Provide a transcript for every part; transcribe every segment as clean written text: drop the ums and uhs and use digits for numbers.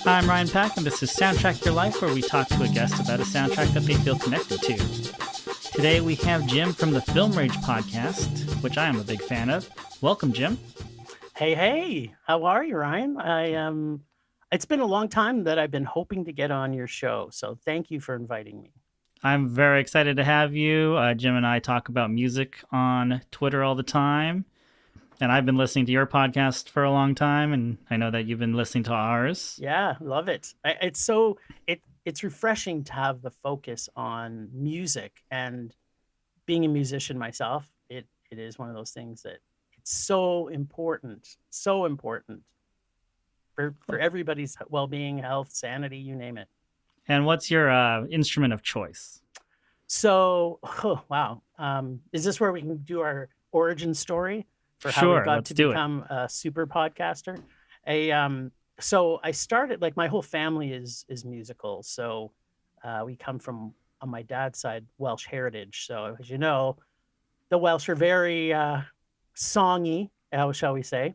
I'm Ryan Pack, and this is Soundtrack Your Life, where we talk to a guest about a soundtrack that they feel connected to. Today we have Jim from the Film Rage podcast, which I am a big fan of. Welcome, Jim. Hey, how are you, Ryan? It's been a long time that I've been hoping to get on your show, so thank you for inviting me. I'm very excited to have you. Jim and I talk about music on Twitter all the time, and I've been listening to your podcast for a long time, and I know that you've been listening to ours. Yeah, love it. It's refreshing to have the focus on music, and being a musician myself, it is one of those things that it's so important for everybody's well-being, health, sanity, you name it. And what's your instrument of choice? So, wow. Is this where we can do our origin story for how we got to become a super podcaster? So I started, like, my whole family is musical. So we come from, on my dad's side, Welsh heritage. So as you know, the Welsh are very songy, how shall we say.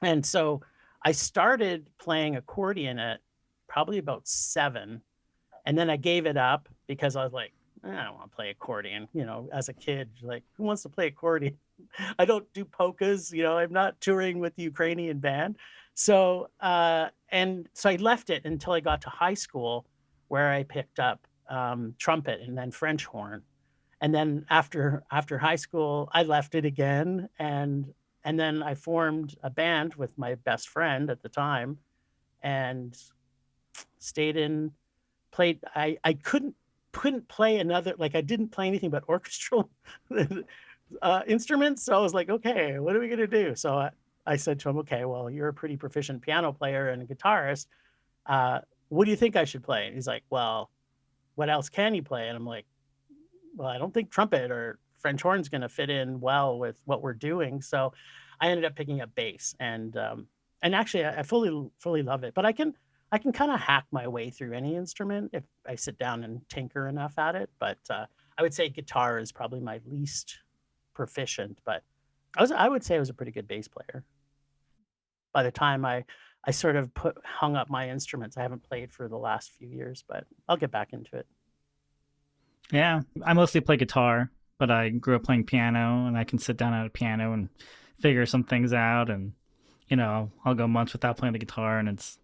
And so I started playing accordion at probably about 7. And then I gave it up because I was like, I don't want to play accordion. You know, as a kid, like, who wants to play accordion? I don't do polkas. You know, I'm not touring with the Ukrainian band. So, and so I left it until I got to high school, where I picked up trumpet and then French horn. And then after high school, I left it again. And then I formed a band with my best friend at the time, and played. I couldn't play another, like, I didn't play anything but orchestral instruments. So I was like, okay, what are we going to do? So I said to him, okay, well, you're a pretty proficient piano player and a guitarist. What do you think I should play? And he's like, well, what else can you play? And I'm like, well, I don't think trumpet or French horn's going to fit in well with what we're doing. So I ended up picking up bass, and actually I fully love it, but I can kind of hack my way through any instrument if I sit down and tinker enough at it. But I would say guitar is probably my least proficient, but I would say I was a pretty good bass player. By the time I sort of hung up my instruments, I haven't played for the last few years, but I'll get back into it. Yeah, I mostly play guitar, but I grew up playing piano, and I can sit down at a piano and figure some things out. And, you know, I'll go months without playing the guitar, and it's,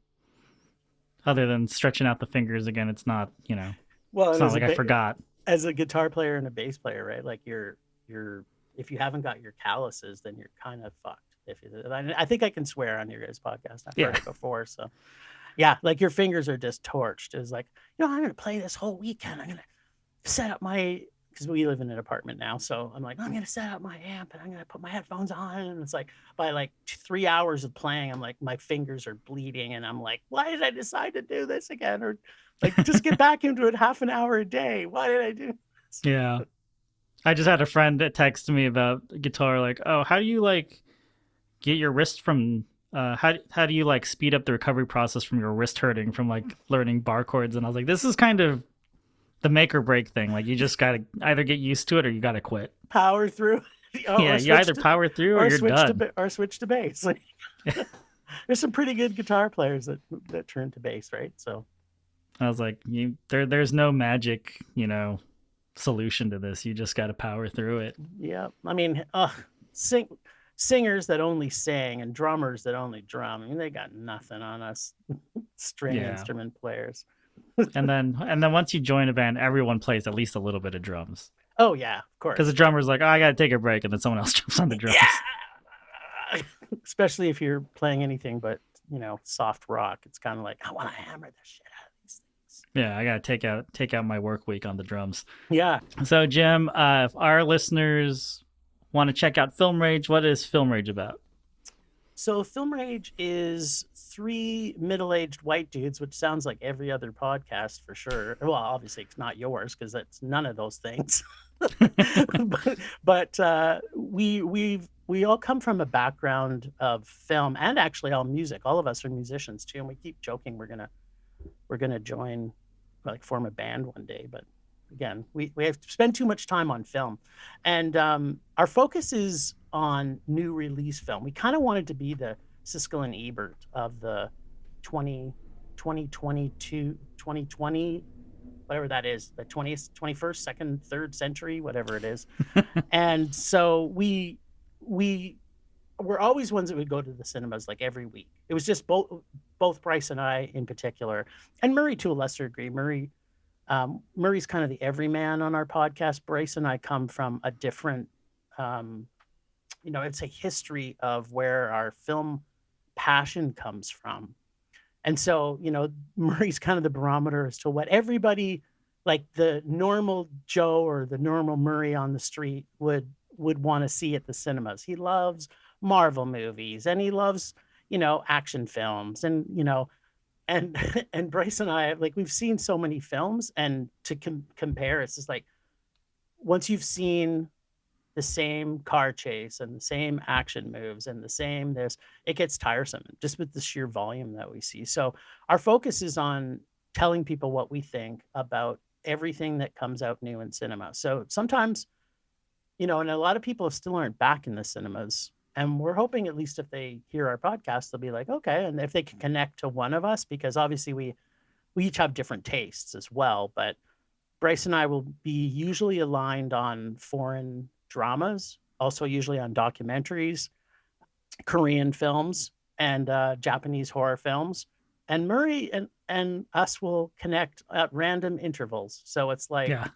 other than stretching out the fingers again, it's not, you know, well, it's not like I forgot. As a guitar player and a bass player, right? Like, you're if you haven't got your calluses, then you're kind of fucked. I think I can swear on your guys' podcast. I've heard it before. So yeah, like, your fingers are just torched. It's like, you know, I'm going to play this whole weekend. I'm going to set up because we live in an apartment now. So I'm like, I'm going to set up my amp, and I'm going to put my headphones on. And it's like, by like 3 hours of playing, I'm like, my fingers are bleeding. And I'm like, why did I decide to do this again? Or like, just get back into it half an hour a day. Why did I do this? Yeah. I just had a friend that texted me about guitar, like, oh, how do you, like, get your wrist from, how do you, like, speed up the recovery process from your wrist hurting from, like, learning bar chords? And I was like, this is kind of the make or break thing. Like, you just got to either get used to it or you got to quit. Power through. Yeah, you either power through or you're done. Or switch to bass. Like, there's some pretty good guitar players that turn to bass, right? So I was like, there's no magic, you know, solution to this. You just got to power through it. Yeah. I mean, singers that only sing and drummers that only drum, I mean, they got nothing on us string instrument players. and then once you join a band, everyone plays at least a little bit of drums. Oh yeah, of course. Because the drummer's like, oh, I gotta take a break, and then someone else jumps on the drums. Yeah! Especially if you're playing anything but, you know, soft rock. It's kind of like, I want to hammer the shit out of these things. Yeah, I gotta take out my work week on the drums. Yeah. So Jim, if our listeners want to check out Film Rage, what is Film Rage about? So Film Rage is 3 middle-aged white dudes, which sounds like every other podcast for sure. Well, obviously it's not yours because that's none of those things. but we all come from a background of film and actually all music. All of us are musicians too, and we keep joking we're gonna join, like, form a band one day, but again, we have to spend too much time on film, and our focus is on new release film. We kind of wanted to be the Siskel and Ebert of the 2022, 2020, whatever that is, the 20th, 21st, second, third century, whatever it is. And so we were always ones that would go to the cinemas like every week. It was just both Bryce and I in particular, and Murray to a lesser degree. Murray's kind of the everyman on our podcast. Bryce and I come from a different, it's a history of where our film passion comes from. And so, Murray's kind of the barometer as to what everybody, like the normal Joe or the normal Murray on the street would want to see at the cinemas. He loves Marvel movies and he loves, action films and, and and Bryce and I, like, we've seen so many films, and to compare, it's just like once you've seen the same car chase and the same action moves and the same this, it gets tiresome just with the sheer volume that we see. So our focus is on telling people what we think about everything that comes out new in cinema. So sometimes, and a lot of people still aren't back in the cinemas. And we're hoping, at least if they hear our podcast, they'll be like, okay. And if they can connect to one of us, because obviously we each have different tastes as well. But Bryce and I will be usually aligned on foreign dramas, also usually on documentaries, Korean films, and Japanese horror films. And Murray and us will connect at random intervals. So it's like, yeah.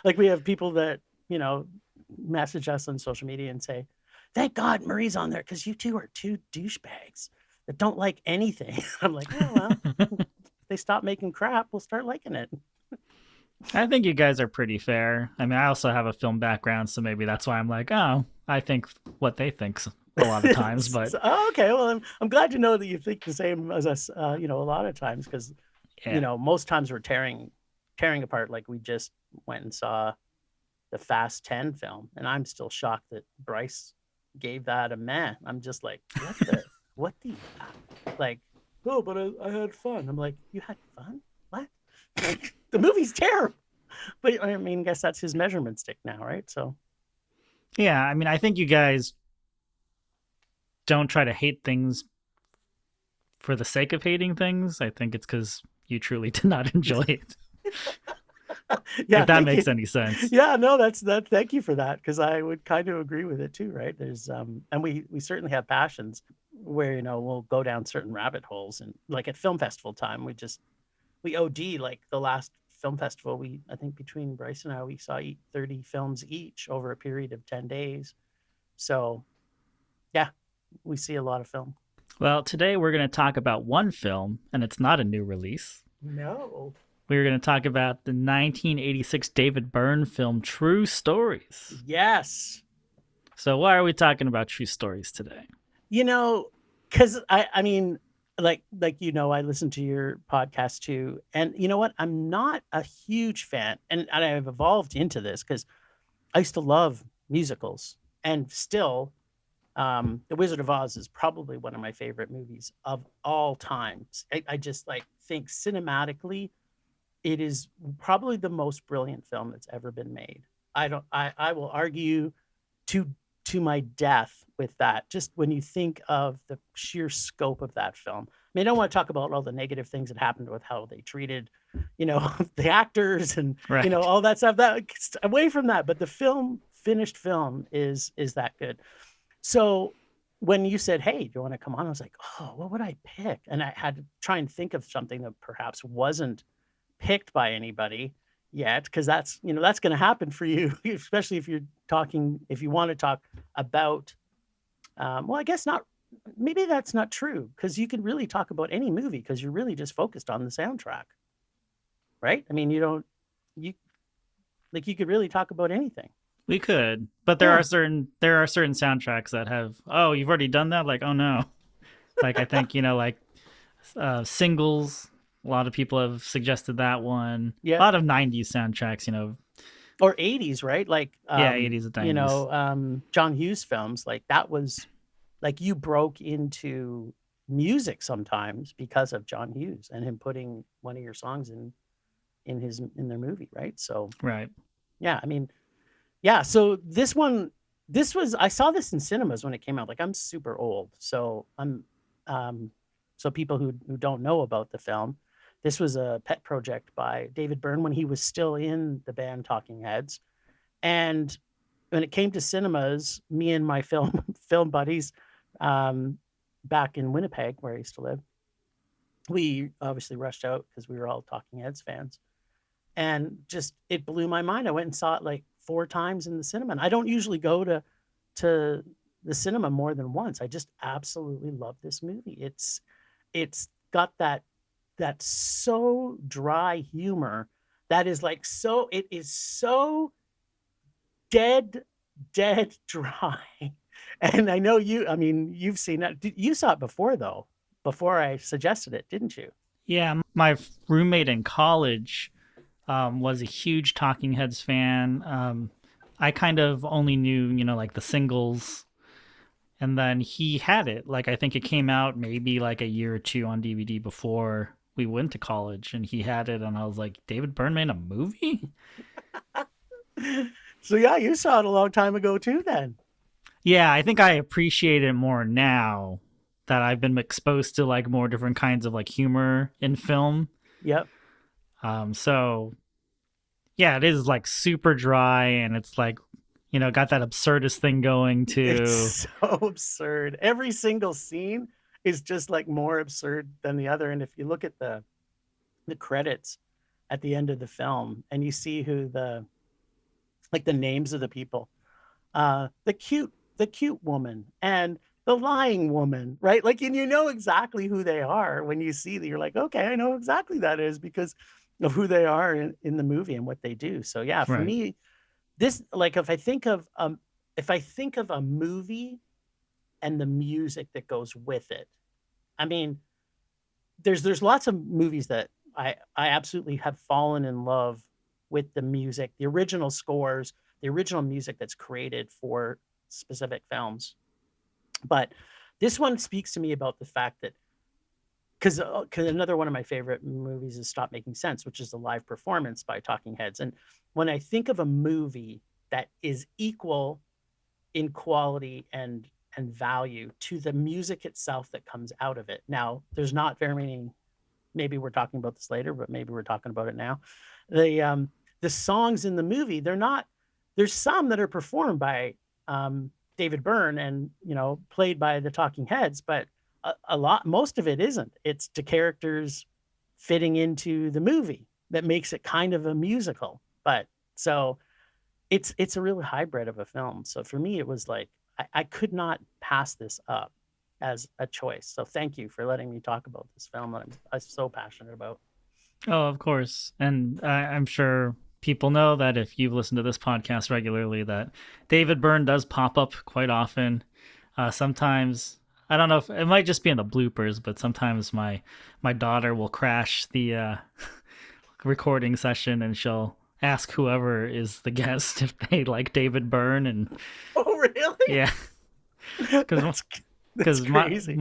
like we have people that, message us on social media and say, thank God Murray's on there because you two are two douchebags that don't like anything. I'm like, oh, well, if they stop making crap, we'll start liking it. I think you guys are pretty fair. I mean, I also have a film background, so maybe that's why I'm like, oh, I think what they think a lot of times. But okay, well, I'm glad to know that you think the same as us. A lot of times, because most times we're tearing apart. Like we just went and saw the Fast 10 film, and I'm still shocked that Bryce gave that a meh. I'm just like, what the like? Oh, but I had fun. I'm like, you had fun? What? Like, the movie's terrible. But I mean, I guess that's his measurement stick now, right? So yeah, I mean, I think you guys don't try to hate things for the sake of hating things. I think it's because you truly did not enjoy it. Yeah, if that makes any sense. Yeah, no, that's that. Thank you for that, because I would kind of agree with it too, right? There's and we certainly have passions where we'll go down certain rabbit holes, and like at film festival time, we OD. Like the last film festival, I think between Bryce and I, we saw 30 films each over a period of 10 days. So yeah, we see a lot of film. Well, today we're going to talk about one film, and it's not a new release. No. We're going to talk about the 1986 David Byrne film True Stories. Yes. So why are we talking about True Stories today? Because I mean, like I listen to your podcast too, and you know what? I'm not a huge fan, and I've evolved into this because I used to love musicals, and still, The Wizard of Oz is probably one of my favorite movies of all time. I just think cinematically, it is probably the most brilliant film that's ever been made. I will argue to my death with that. Just when you think of the sheer scope of that film. I mean, I don't want to talk about all the negative things that happened with how they treated, the actors and, right. All that stuff. That away from that, but the finished film is that good. So when you said, hey, do you want to come on? I was like, oh, what would I pick? And I had to try and think of something that perhaps wasn't picked by anybody yet, because that's going to happen for you, especially if you want to talk about well, I guess not, maybe that's not true, because you can really talk about any movie because you're really just focused on the soundtrack, right? I mean, you could really talk about anything. We could, but there are certain soundtracks that have, oh, you've already done that, like, oh no. Like I think Singles, a lot of people have suggested that one. Yeah. A lot of 90s soundtracks, or 80s, right? Like 80s and 90s. John Hughes films, like that was like you broke into music sometimes because of John Hughes and him putting one of your songs in their movie, right? So Right. yeah, I mean, yeah. So I saw this in cinemas when it came out. Like I'm super old, so um, so people who don't know about the film, this was a pet project by David Byrne when he was still in the band Talking Heads, and when it came to cinemas, me and my film buddies, um, back in Winnipeg where I used to live, we obviously rushed out because we were all Talking Heads fans, and just it blew my mind. I went and saw it like 4 times in the cinema, and I don't usually go to the cinema more than once. I just absolutely love this movie. It's got that so dry humor that is like so it is so dead dry. And I know I mean, you've seen that. You saw it before though, before I suggested it, didn't you? Yeah, my roommate in college was a huge Talking Heads fan. I kind of only knew, like the singles, and then he had it. Like I think it came out maybe like a year or two on DVD before we went to college, and he had it, and I was like, David Byrne made a movie? So yeah, you saw it a long time ago too then. Yeah, I think I appreciate it more now that I've been exposed to like more different kinds of like humor in film. Yep. So yeah, it is like super dry, and it's like, got that absurdist thing going It's too. so absurd. Every single scene is just like more absurd than the other. And if you look at the credits at the end of the film and you see who the names of the people, the cute woman and the lying woman, right? Like, and you know exactly who they are when you see that. You're like, okay, I know exactly that is because of who they are in the movie and what they do. So yeah, for Right. me, this like if I think of a movie and the music that goes with it, I mean, there's lots of movies that I absolutely have fallen in love with the music, the original scores, the original music that's created for specific films. But this one speaks to me about the fact that because another one of my favorite movies is Stop Making Sense, which is a live performance by Talking Heads. And when I think of a movie that is equal in quality and value to the music itself that comes out of it. Now, there's not very many. Maybe we're talking about this later, but maybe we're talking about it now. The songs in the movie, they're not. There's some that are performed by David Byrne and played by the Talking Heads, but most of it isn't. It's the characters fitting into the movie that makes it kind of a musical. But so it's a real hybrid of a film. So for me, it was like I could not pass this up as a choice. So thank you for letting me talk about this film that I'm so passionate about. Oh, of course. And I'm sure people know that if you've listened to this podcast regularly, that David Byrne does pop up quite often. Sometimes, I don't know if it might just be in the bloopers, but sometimes my daughter will crash the recording session, and she'll ask whoever is the guest if they like David Byrne. And Oh, really? yeah, because That's crazy.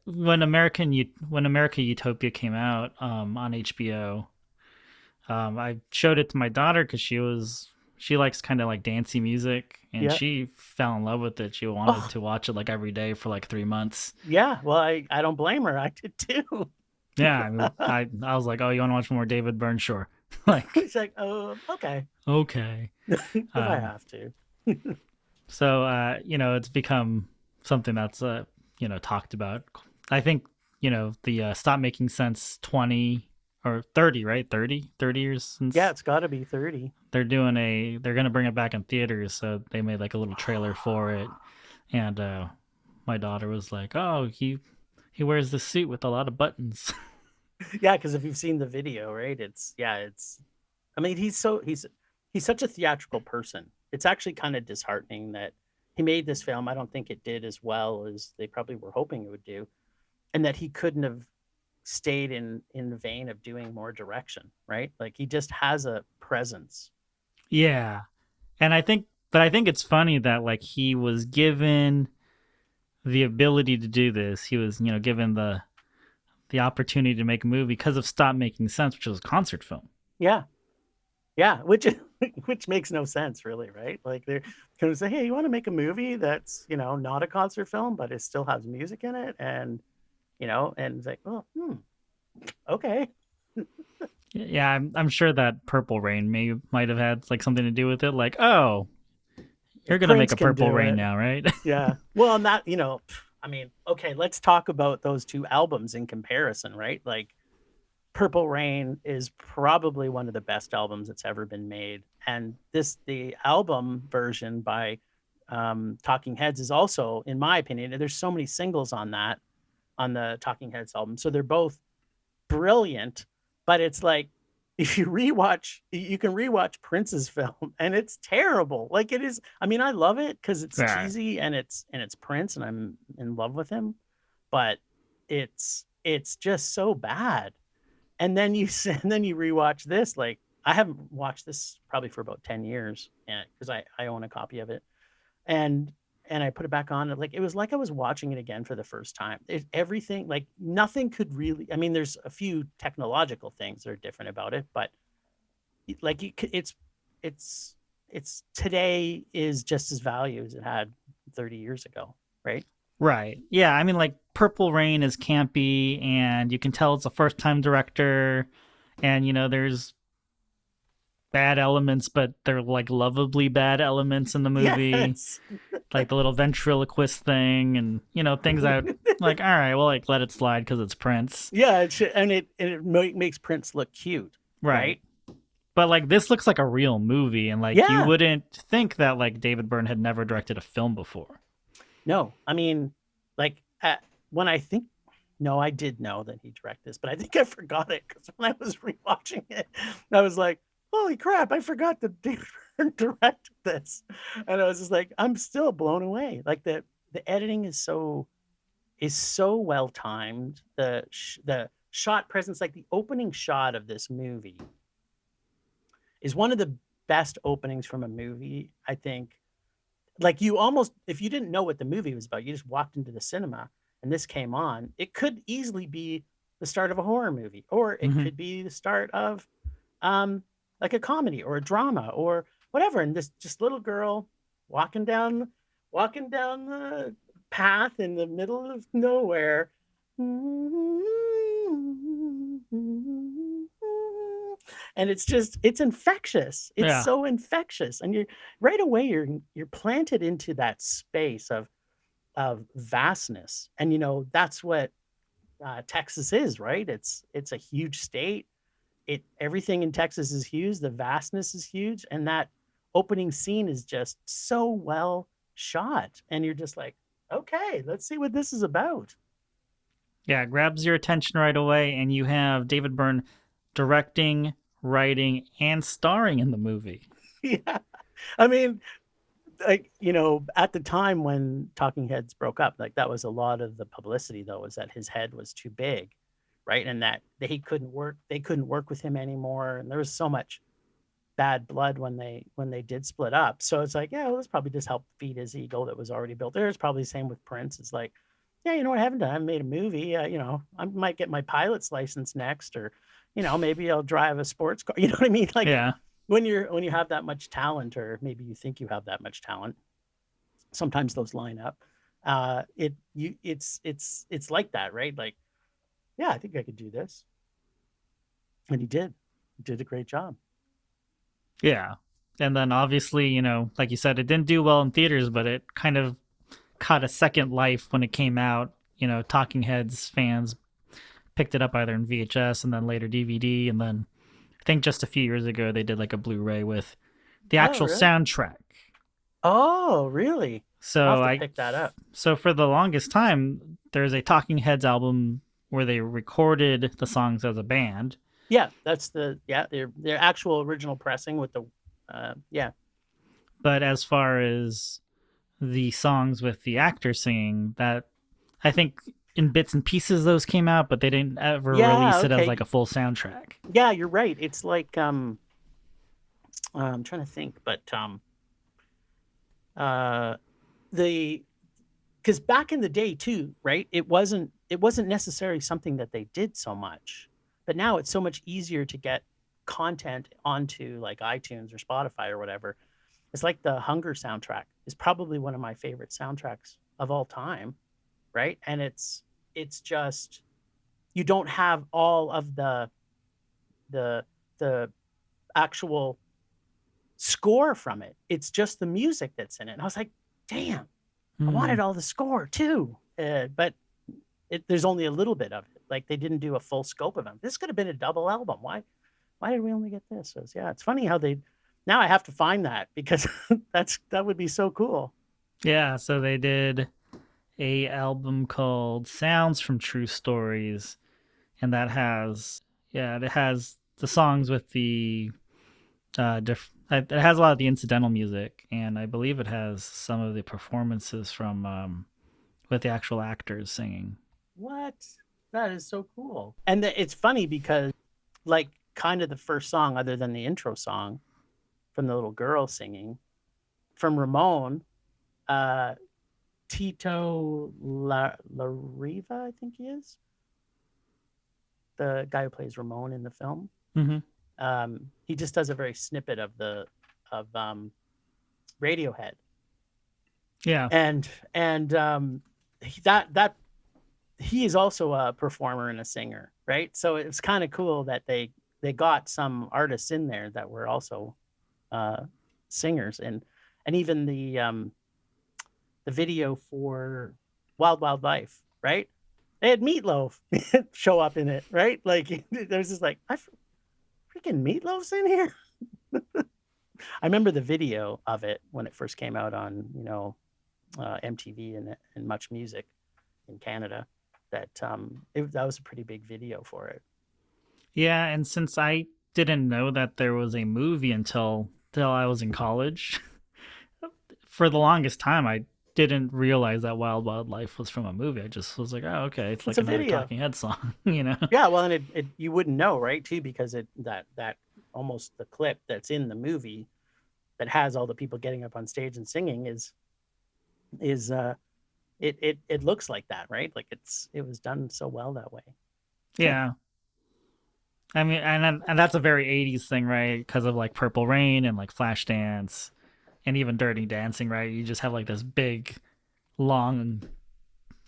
when America Utopia came out on HBO, I showed it to my daughter because she likes kind of like dancey music, and Yeah. she fell in love with it. She wanted Oh, to watch it like every day for like 3 months. yeah. Well, I don't blame her. I did too. Yeah, I mean, I was like, oh, you want to watch more David Byrne? Sure. Like, It's like, oh, okay, okay. if I Um, have to. so it's become something that's talked about. I think the Stop Making Sense 20 or 30, right? 30 years Yeah, since it's got to be 30. they're going to bring it back in theaters, so they made like a little trailer for it. And my daughter was like, oh, he wears this suit with a lot of buttons. Yeah, because if you've seen the video, right? It's. I mean, he's such a theatrical person. It's actually kind of disheartening that he made this film. I don't think it did as well as they probably were hoping it would do, and that he couldn't have stayed in the vein of doing more direction, right? Like he just has a presence. Yeah. And I think it's funny that like he was given the ability to do this. He was, given the opportunity to make a movie because of Stop Making Sense, which was a concert film. Yeah. Yeah, which which makes no sense really, right? Like they're gonna say, "Hey, you want to make a movie that's, not a concert film, but it still has music in it?" And it's like, "Oh, okay." Yeah, I'm sure that Purple Rain might have had like something to do with it. Like, oh, you're If gonna make Prince a can Purple do Rain it, now, right? yeah. Well, and that, I mean, okay, let's talk about those two albums in comparison, right? Like Purple Rain is probably one of the best albums that's ever been made. And the album version by Talking Heads is also, in my opinion, there's so many singles on that, on the Talking Heads album. So they're both brilliant, but it's like, if you can rewatch Prince's film and it's terrible. Like it is, I mean, I love it because it's Right. cheesy and it's Prince and I'm in love with him, but it's just so bad. And then and then you rewatch this. Like I haven't watched this probably for about 10 years, and because I own a copy of it, and I put it back on. And like it was like I was watching it again for the first time. Everything, like nothing could really. I mean, there's a few technological things that are different about it, but like it's it's today is just as value as it had 30 years ago, right? Right. Yeah, I mean like Purple Rain is campy and you can tell it's a first time director and there's bad elements but they're like lovably bad elements in the movie. Yes. Like the little ventriloquist thing and things that like all right, well like let it slide cuz it's Prince. Yeah, and it makes Prince look cute, Right. right? But like this looks like a real movie and like you Yeah. wouldn't think that like David Byrne had never directed a film before. No, I mean, like when I think, no, I did know that he directed this, but I think I forgot it because when I was rewatching it, I was like, "Holy crap! I forgot that David Byrne directed this," and I was just like, I'm still blown away. Like the editing is so well timed. The shot presence, like the opening shot of this movie, is one of the best openings from a movie, I think. Like you almost, if you didn't know what the movie was about, you just walked into the cinema and this came on, it could easily be the start of a horror movie, or it Mhm. could be the start of um like a comedy or a drama or whatever. And this just little girl walking down walking down the path in the middle of nowhere. And it's infectious. It's Yeah. so infectious. And you right away you're planted into that space of vastness. And that's what Texas is, right? It's a huge state. Everything in Texas is huge. The vastness is huge, and that opening scene is just so well shot. And you're just like, okay, let's see what this is about. Yeah, it grabs your attention right away, and you have David Byrne directing, writing, and starring in the movie. Yeah, I mean, like at the time when Talking Heads broke up, like that was a lot of the publicity though, was that his head was too big, right? And that they couldn't work with him anymore, and there was so much bad blood when they did split up. So it's like, yeah, well, this probably just helped feed his ego that was already built there. It's probably the same with Prince. It's like, yeah, what I haven't done? I haven't made a movie. I might get my pilot's license next, or maybe I'll drive a sports car. You know what I mean? Like Yeah. when you have that much talent, or maybe you think you have that much talent, sometimes those line up. It's like that, right? Like, yeah, I think I could do this, and he did. He did a great job. Yeah. And then obviously, like you said, it didn't do well in theaters, but it kind of caught a second life when it came out. Talking Heads fans picked it up either in VHS and then later DVD. And then I think just a few years ago, they did like a Blu ray with the Oh, actual really? soundtrack. Oh, really? I'll So have to I, pick that up. so for the longest time, there's a Talking Heads album where they recorded the songs as a band. Yeah, that's their actual original pressing with the yeah. But as far as the songs with the actor singing, that I think in bits and pieces those came out, but they didn't ever Yeah, release it as like okay. a full soundtrack. Yeah, you're right. It's like I'm trying to think, but uh the because back in the day too, right? It wasn't necessarily something that they did so much. But now it's so much easier to get content onto like iTunes or Spotify or whatever. It's like the Hunger soundtrack is probably one of my favorite soundtracks of all time, right? And it's just, you don't have all of the the actual score from it. It's just the music that's in it. And I was like, damn, I Hmm. wanted all the score too. But there's only a little bit of it. Like they didn't do a full scope of them. This could have been a double album. Why did we only get this? So yeah, it's funny how they, now I have to find that because that would be so cool. Yeah, so they did a album called Sounds from True Stories, and that has, yeah, it has the songs with the it has a lot of the incidental music, and I believe it has some of the performances from with the actual actors singing. What? That is so cool. And it's funny because like kind of the first song other than the intro song from the little girl singing from Ramon, uh Tito La Riva, I think he is the guy who plays Ramon in the film. Mm-hmm. He just does a very snippet of Radiohead, Yeah. and that he is also a performer and a singer, right? So it's kind of cool that they got some artists in there that were also uh, singers, and even the video for Wild Wild Life, right? They had Meatloaf show up in it, right? Like there's this like, I freaking Meatloaf's in here. I remember the video of it when it first came out on, MTV and Much Music in Canada. That was a pretty big video for it. Yeah, and since I didn't know that there was a movie until I was in college, for the longest time I didn't realize that Wild Wild Life was from a movie. I just was like, oh, okay, it's It's like a another video. Talking Head song, you know? Yeah, well, and it you wouldn't know, right? Too, because that almost the clip that's in the movie that has all the people getting up on stage and singing is it looks like that, right? Like it was done so well that way. Yeah. I mean, and that's a very 80s thing, right? Because of like Purple Rain and like Flashdance and even Dirty Dancing, right? You just have like this big, long,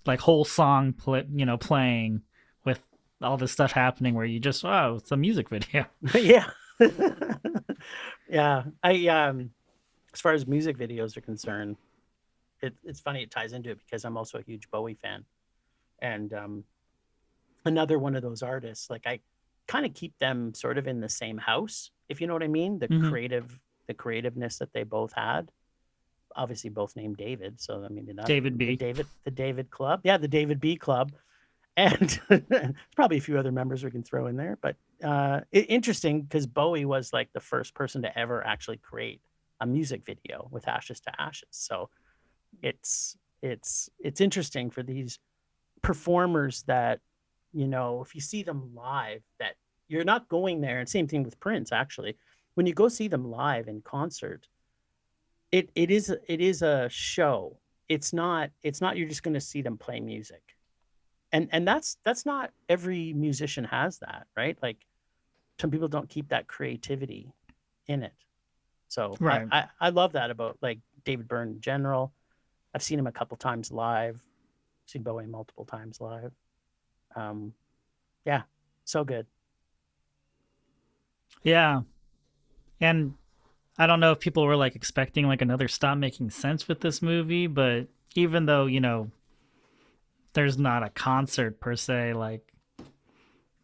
like whole song, playing with all this stuff happening where you just, oh, it's a music video. Yeah. Yeah. As far as music videos are concerned, it's funny it ties into it because I'm also a huge Bowie fan. And another one of those artists, like I kind of keep them sort of in the same house, if you know what I mean. Hmm. The creativeness that they both had. Obviously both named David. So I mean that David B. The David Club. Yeah, the David B Club. And there's probably a few other members we can throw in there, but interesting because Bowie was like the first person to ever actually create a music video with Ashes to Ashes. So it's interesting for these performers that, if you see them live, that you're not going there. And same thing with Prince, actually. When you go see them live in concert, it is a show. It's not you're just going to see them play music. And that's not every musician has that, right? Like some people don't keep that creativity in it. So Right. I love that about like David Byrne in general. I've seen him a couple times live. I've seen Bowie multiple times live. Um, yeah, so good. Yeah. And I don't know if people were like expecting like another Stop Making Sense with this movie, but even though, there's not a concert per se, like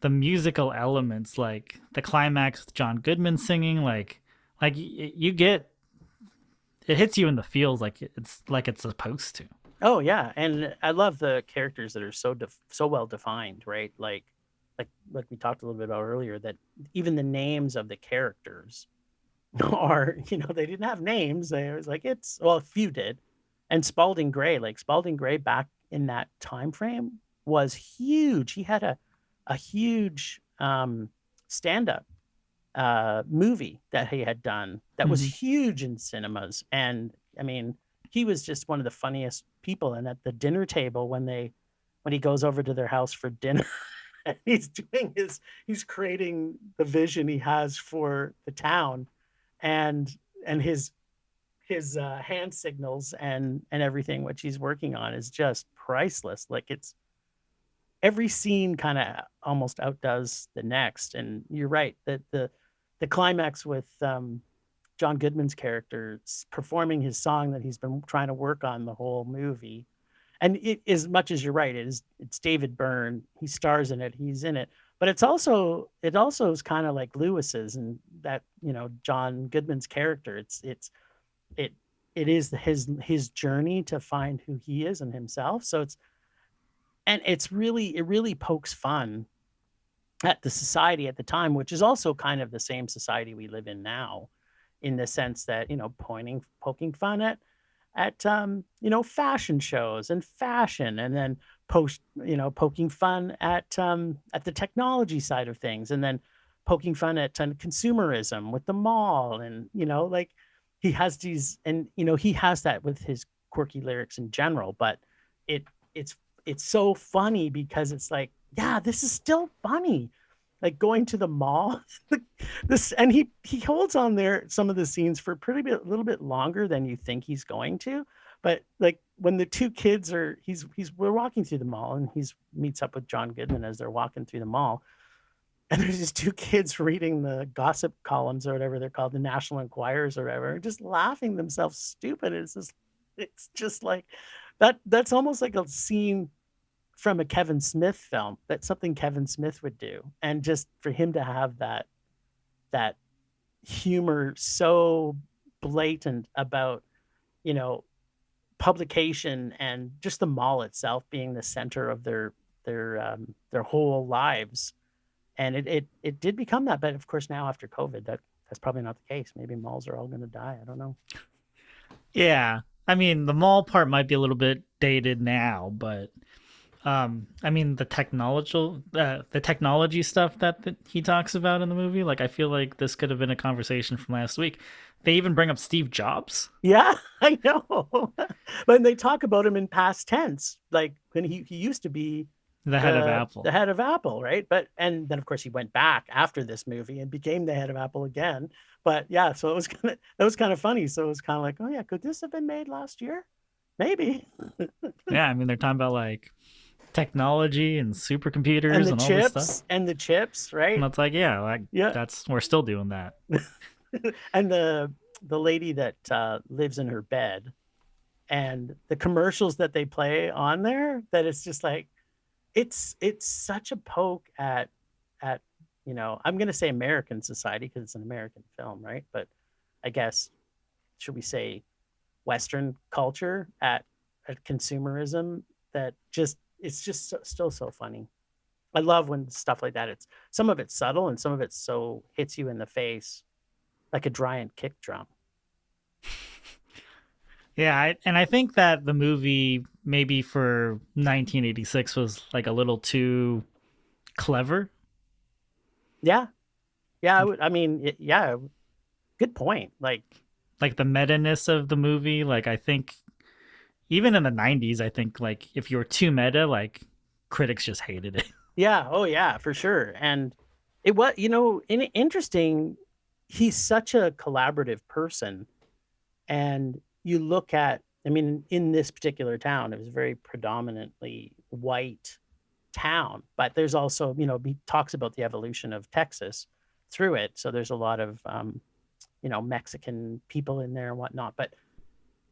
the musical elements, like the climax with John Goodman singing, you get, it hits you in the feels like it's supposed to. Oh yeah, and I love the characters that are so well defined, right? Like we talked a little bit about earlier, that even the names of the characters are, they didn't have names. They was like, it's, well, a few did. And Spalding Gray back in that time frame was huge. He had a huge stand-up movie that he had done that was Mm-hmm. huge in cinemas. And I mean, he was just one of the funniest people. And at the dinner table when he goes over to their house for dinner, and he's creating the vision he has for the town, and his hand signals and everything which he's working on is just priceless. Like, it's every scene kind of almost outdoes the next. And you're right that the climax with John Goodman's character performing his song that he's been trying to work on the whole movie. And it, as much as you're right, it's David Byrne. He stars in it. He's in it. But it also is kind of like Lewis's, and that, John Goodman's character. It it is his journey to find who he is and himself. So it really pokes fun at the society at the time, which is also kind of the same society we live in now, in the sense that, poking fun at fashion shows and fashion, and then poking fun at the technology side of things, and then poking fun at consumerism with the mall, and like, he has these, and he has that with his quirky lyrics in general, but it it's it's so funny because it's like, yeah, this is still funny. Like going to the mall, this, and he holds on there some of the scenes for a little bit longer than you think he's going to. But like when the two kids are, we're walking through the mall, and he's meets up with John Goodman as they're walking through the mall, and there's these two kids reading the gossip columns or whatever they're called, the National Enquirers or whatever, just laughing themselves stupid. It's just like that. That's almost like a scene from a Kevin Smith film. That's something Kevin Smith would do. And just for him to have that humor so blatant about, you know, publication, and just the mall itself being the center of their whole lives. And it did become that, but of course now after COVID, that's probably not the case. Maybe malls are all going to die. I don't know. Yeah. I mean, the mall part might be a little bit dated now, but I mean, the technology stuff that he talks about in the movie, like I feel like this could have been a conversation from last week. They even bring up Steve Jobs, Yeah, I know. But they talk about him in past tense, like when he used to be the head of the Apple. head of Apple, right? But and then of course he went back after this movie and became the head of Apple again. But yeah, so that was kind of funny. So it was kind of like, oh yeah, could this have been made last year? Maybe. Yeah, I mean, they're talking about like technology and And supercomputers the and all this stuff. chips, And right? it's like, yeah, like Yeah. that's we're still doing that. And the lady that lives in her bed, and the commercials that they play on there, that it's just like, it's such a poke at I'm going to say American society because it's an American film, right? But I guess, should we say Western culture at consumerism, that just it's just still so funny. I love when stuff like that. It's some of it's subtle and some of it so hits you in the face like a giant kick drum. Yeah, and I think that the movie maybe for 1986 was like a little too clever. Yeah, yeah. I mean, yeah. Good point. Like the meta-ness of the movie, like I think even in the 90s, I think like if you were too meta, like critics just hated it. Yeah, oh yeah, for sure. And it was, interesting. He's such a collaborative person. And you look at, I mean, in this particular town, it was a very predominantly white town, but there's also, he talks about the evolution of Texas through it. So there's a lot of, Mexican people in there and whatnot. But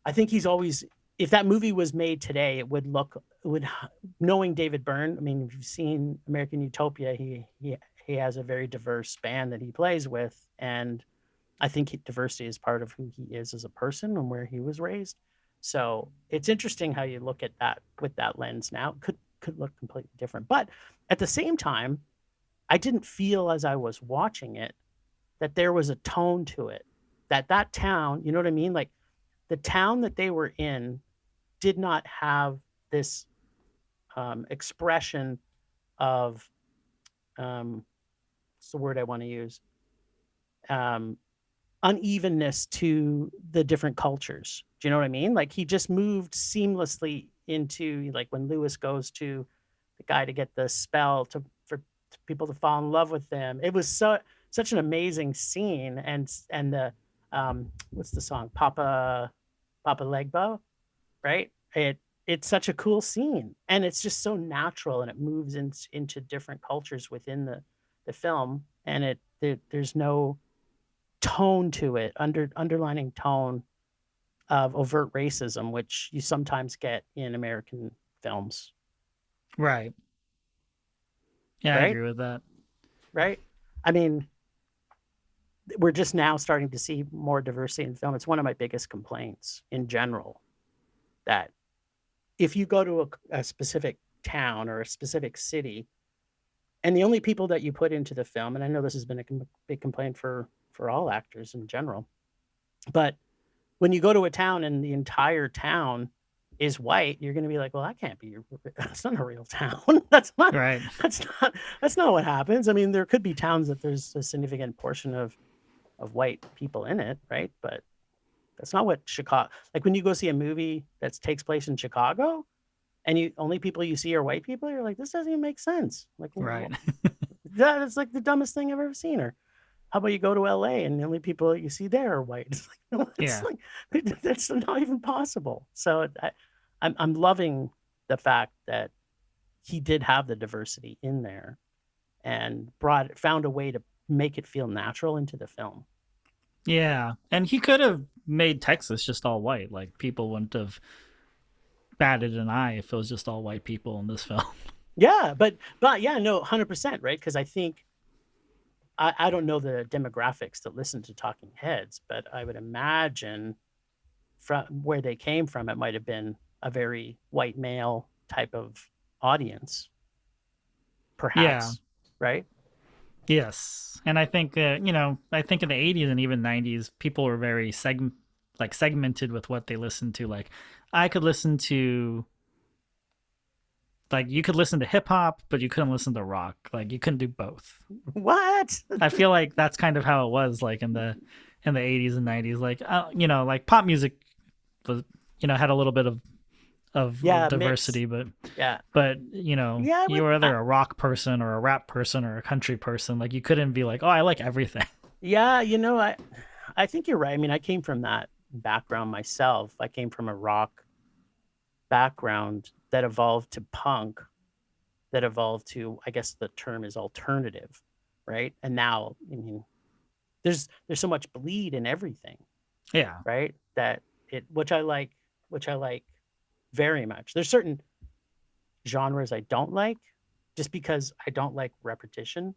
I think he's always, if that movie was made today, it would, knowing David Byrne. I mean, if you've seen American Utopia, he has a very diverse band that he plays with, and I think diversity is part of who he is as a person and where he was raised. So it's interesting how you look at that with that lens now. Could look completely different, but at the same time, I didn't feel as I was watching it that there was a tone to it. That town, you know what I mean? Like the town that they were in did not have this expression of what's the word I want to use, um, unevenness to the different cultures. Do you know what I mean? Like he just moved seamlessly into, like when Lewis goes to the guy to get the spell to for people to fall in love with them. It was such an amazing scene, and the what's the song, Papa Legbo, right? It's such a cool scene, and it's just so natural, and it moves into different cultures within the film, and there's no tone to it, underlining tone of overt racism, which you sometimes get in American films. Right. Yeah, right? I agree with that. Right? I mean, we're just now starting to see more diversity in film. It's one of my biggest complaints in general, that if you go to a specific town or a specific city, and the only people that you put into the film, and I know this has been a big complaint for all actors in general, but when you go to a town and the entire town is white, you're going to be like, well, that can't be, that's not a real town. That's not right. That's not what happens. I mean, there could be towns that there's a significant portion of white people in it, right? But that's not what Chicago, like when you go see a movie that takes place in Chicago and you only people you see are white people, you're like, this doesn't even make sense. Like, right. That's like the dumbest thing I've ever seen. Or how about you go to LA and the only people you see there are white? It's like, no, it's like, that's not even possible. So I'm loving the fact that he did have the diversity in there and found a way to make it feel natural into the film. Yeah, and he could have made Texas just all white. Like, people wouldn't have batted an eye if it was just all white people in this film. Yeah, but yeah, no, 100%, right? Because I think I don't know the demographics that listen to Talking Heads, but I would imagine from where they came from, it might have been a very white male type of audience, perhaps, right? Yes, and I think I think in the 80s and even 90s, people were very segmented with what they listened to. Like, I could listen to, like, you could listen to hip hop, but you couldn't listen to rock. Like, you couldn't do both. What? I feel like that's kind of how it was, like in the 80s and 90s. Like, like pop music was, had a little bit of diversity, mix. but you were either a rock person or a rap person or a country person. Like, you couldn't be like, oh, I like everything. Yeah, I think you're right. I mean, I came from that background myself. I came from a rock background that evolved to punk, that evolved to, I guess the term is alternative, right? And now, I mean, there's so much bleed in everything. Yeah. Right? That which I like very much. There's certain genres I don't like just because I don't like repetition.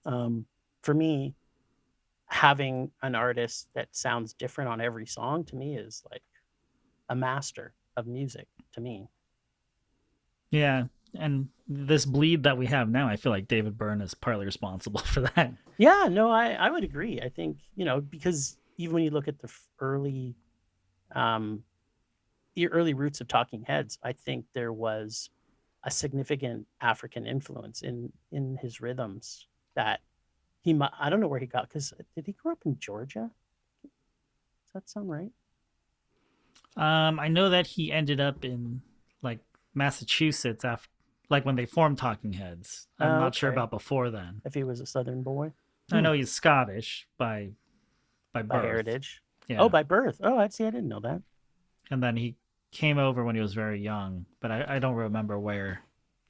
For me, having an artist that sounds different on every song, to me, is like a master of music to me. Yeah, and this bleed that we have now, I feel like David Byrne is partly responsible for that. Yeah, no, I would agree. I think, because even when you look at the early roots of Talking Heads, I think there was a significant African influence in his rhythms that I don't know where he got, because did he grow up in Georgia? Does that sound right? I know that he ended up in like Massachusetts after, like, when they formed Talking Heads. I'm not sure about before then. If he was a Southern boy. I know he's Scottish by birth. By heritage. Yeah. Oh, by birth. Oh, I didn't know that. And then he came over when he was very young, but I don't remember where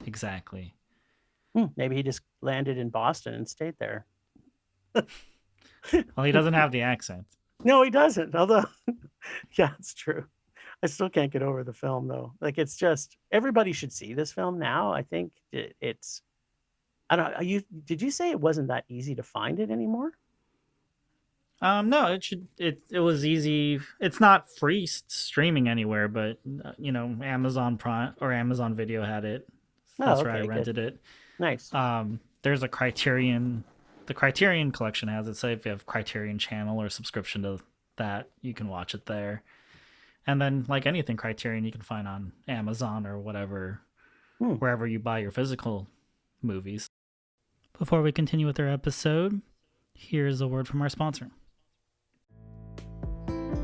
exactly. Maybe he just landed in Boston and stayed there. Well, he doesn't have the accent. No, he doesn't. Although, yeah, it's true. I still can't get over the film, though. Like, it's just, everybody should see this film now. I think it's, I don't know. Did you say it wasn't that easy to find it anymore? No, it was easy. It's not free streaming anywhere, but Amazon Prime or Amazon Video had it. That's where I rented it. Nice. There's a Criterion. The Criterion collection has it. So if you have Criterion Channel or subscription to that, you can watch it there. And then, like anything Criterion, you can find on Amazon or whatever, wherever you buy your physical movies. Before we continue with our episode, here's a word from our sponsor.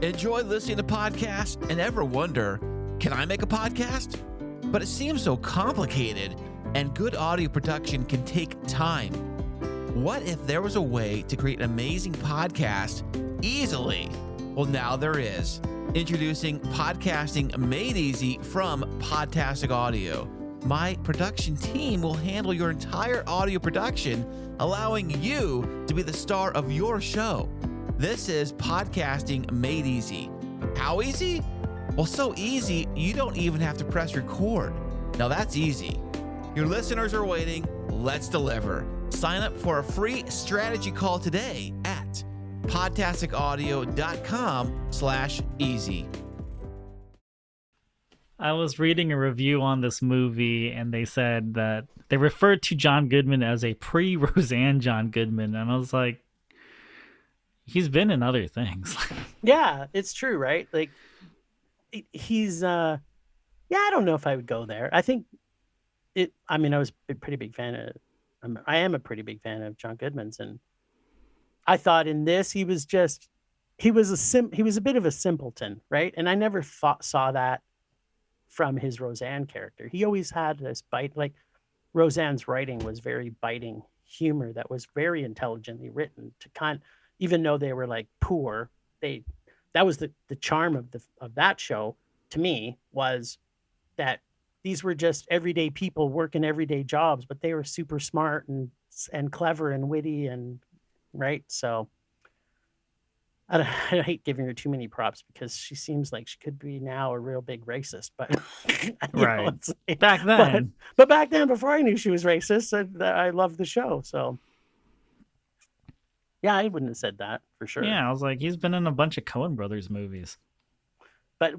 Enjoy listening to podcasts and ever wonder, can I make a podcast? But it seems so complicated. And good audio production can take time. What if there was a way to create an amazing podcast easily? Well, now there is. Introducing Podcasting Made Easy from Podtastic Audio. My production team will handle your entire audio production, allowing you to be the star of your show. This is Podcasting Made Easy. How easy? Well, so easy, you don't even have to press record. Now that's easy. Your listeners are waiting. Let's deliver. Sign up for a free strategy call today at podcasticaudio.com/easy. I was reading a review on this movie, and they said that they referred to John Goodman as a pre-Roseanne John Goodman, and I was like, he's been in other things. Yeah, it's true, right? Like, he's, I don't know if I would go there. I think I was a pretty big fan of, I am a pretty big fan of John Goodman's, and I thought in this, he was a bit of a simpleton, right? And I never saw that from his Roseanne character. He always had this bite, like Roseanne's writing was very biting humor that was very intelligently written even though they were like poor, that was the charm of that show to me, was that these were just everyday people working everyday jobs, but they were super smart and clever and witty and right. So I hate giving her too many props because she seems like she could be now a real big racist, but right. Back then, but back then, before I knew she was racist, I loved the show. So yeah, I wouldn't have said that for sure. Yeah, I was like, he's been in a bunch of Coen Brothers movies. But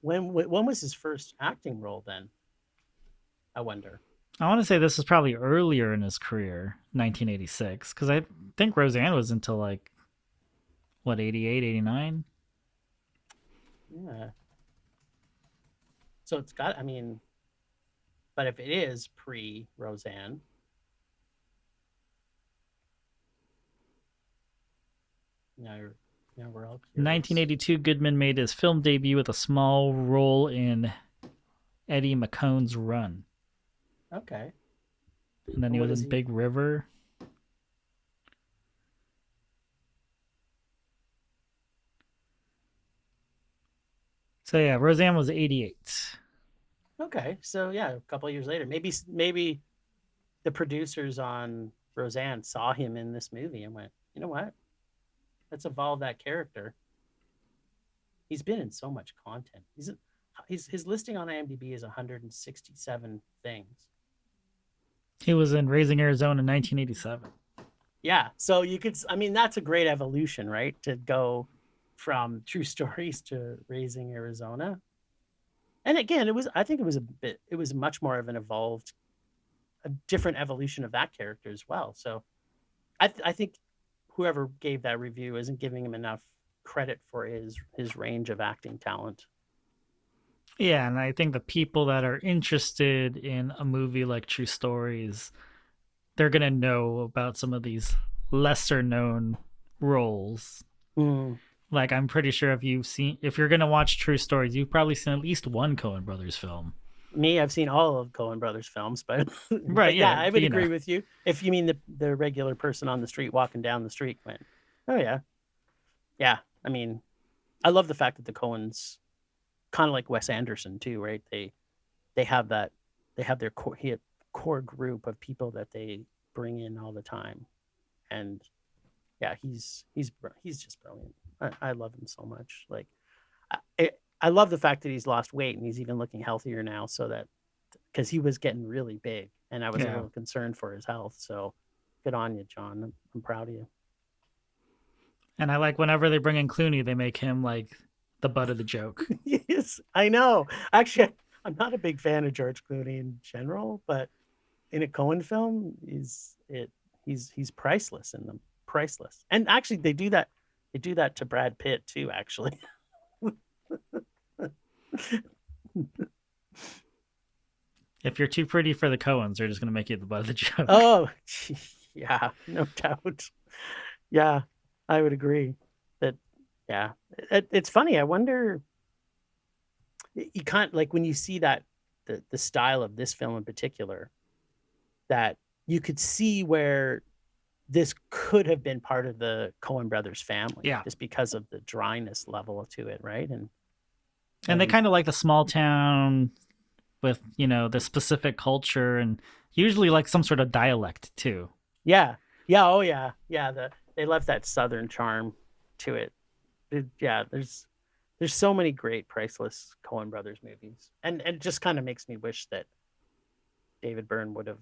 when was his first acting role then? I wonder. I want to say this is probably earlier in his career, 1986, because I think Roseanne was until like, what, 88, 89? Yeah. So it's got, but if it is pre-Roseanne, now we're all curious. 1982, Goodman made his film debut with a small role in Eddie McCone's Run. Okay. And then he was in Big River. So yeah, Roseanne was 88. Okay, so yeah, a couple of years later, maybe the producers on Roseanne saw him in this movie and went, you know what? Let's evolve that character. He's been in so much content. His listing on IMDb is 167 things. He was in Raising Arizona in 1987. Yeah, so you could, that's a great evolution, right? To go from True Stories to Raising Arizona. And again, I think it was much more of an evolved, a different evolution of that character as well. So I think whoever gave that review isn't giving him enough credit for his range of acting talent. Yeah, and I think the people that are interested in a movie like True Stories, they're going to know about some of these lesser known roles. Mm. Like, I'm pretty sure if you're going to watch True Stories, you've probably seen at least one Coen Brothers film. Me, I've seen all of Coen Brothers films, but right, but yeah, I would agree with you. If you mean the regular person on the street walking down the street went, oh yeah. Yeah, I love the fact that the Coens, kind of like Wes Anderson too, right? They have their core group of people that they bring in all the time. And yeah, he's just brilliant. I love him so much. Like, I love the fact that he's lost weight and he's even looking healthier now, because he was getting really big and I was a little concerned for his health. So good on you, John. I'm proud of you. And I like whenever they bring in Clooney, they make him like the butt of the joke. Yes, I know. Actually, I'm not a big fan of George Clooney in general, but in a Coen film, he's priceless in them. Priceless. And actually, they do that to Brad Pitt too, actually. If you're too pretty for the Coens, they're just going to make you the butt of the joke. Oh, yeah, no doubt. Yeah, I would agree that, yeah. It's funny. I wonder, you can't, like, when you see that, the style of this film in particular, that you could see where this could have been part of the Coen brothers family, just because of the dryness level to it, right? And they kind of like the small town with, you know, the specific culture and usually like some sort of dialect too. Yeah. Oh yeah. They left that Southern charm to it. There's so many great priceless Coen brothers movies, and it just kind of makes me wish that David Byrne would have.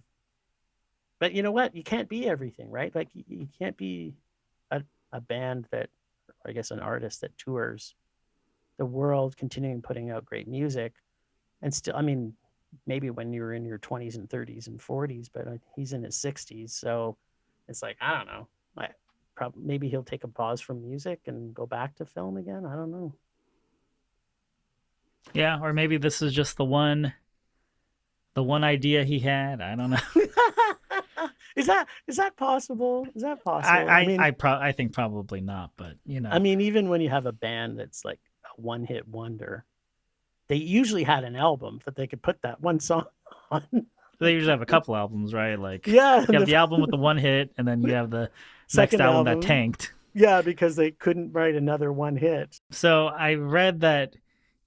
But you know what? You can't be everything, right? Like you can't be a band that, or I guess an artist that tours the world, continuing putting out great music, and still, I mean, maybe when you were in your 20s and 30s and 40s, but he's in his 60s, so it's like, I don't know. Maybe he'll take a pause from music and go back to film again. I don't know. Yeah, or maybe this is just the one idea he had. I don't know. Is that possible? Is that possible? I think probably not, but you know. I mean, even when you have a band that's like a one-hit wonder, they usually had an album that they could put that one song on. They usually have a couple albums, right? Like, yeah, you have the album with the one hit, and then you have the next album that tanked. Yeah, because they couldn't write another one hit. So I read that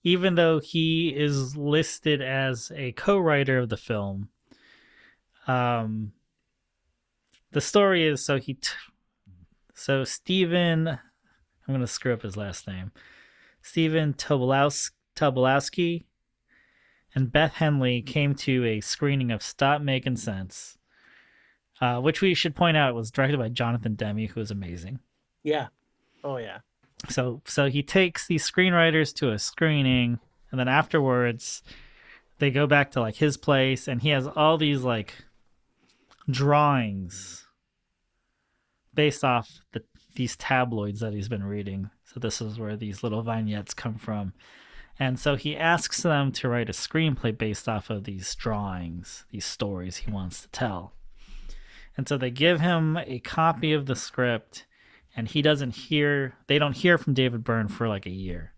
even though he is listed as a co-writer of the film, the story is so Steven, I'm going to screw up his last name, Steven Tobolowsky and Beth Henley came to a screening of Stop Making Sense, which we should point out was directed by Jonathan Demme, who is amazing. Yeah. Oh, yeah. So he takes these screenwriters to a screening, and then afterwards they go back to like his place, and he has all these like drawings based off these tabloids that he's been reading. So this is where these little vignettes come from. And so he asks them to write a screenplay based off of these drawings, these stories he wants to tell. And so they give him a copy of the script, and they don't hear from David Byrne for like a year.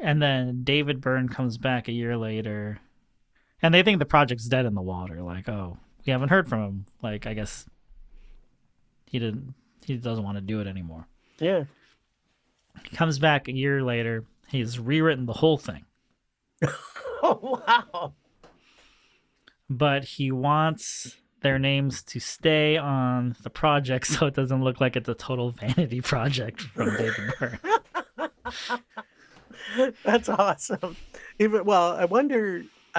And then David Byrne comes back a year later, and they think the project's dead in the water. Like, oh, we haven't heard from him. Like, I guess he doesn't want to do it anymore. Yeah. He comes back a year later. He's rewritten the whole thing. Oh, wow. But he wants their names to stay on the project so it doesn't look like it's a total vanity project from David Byrne. That's awesome. I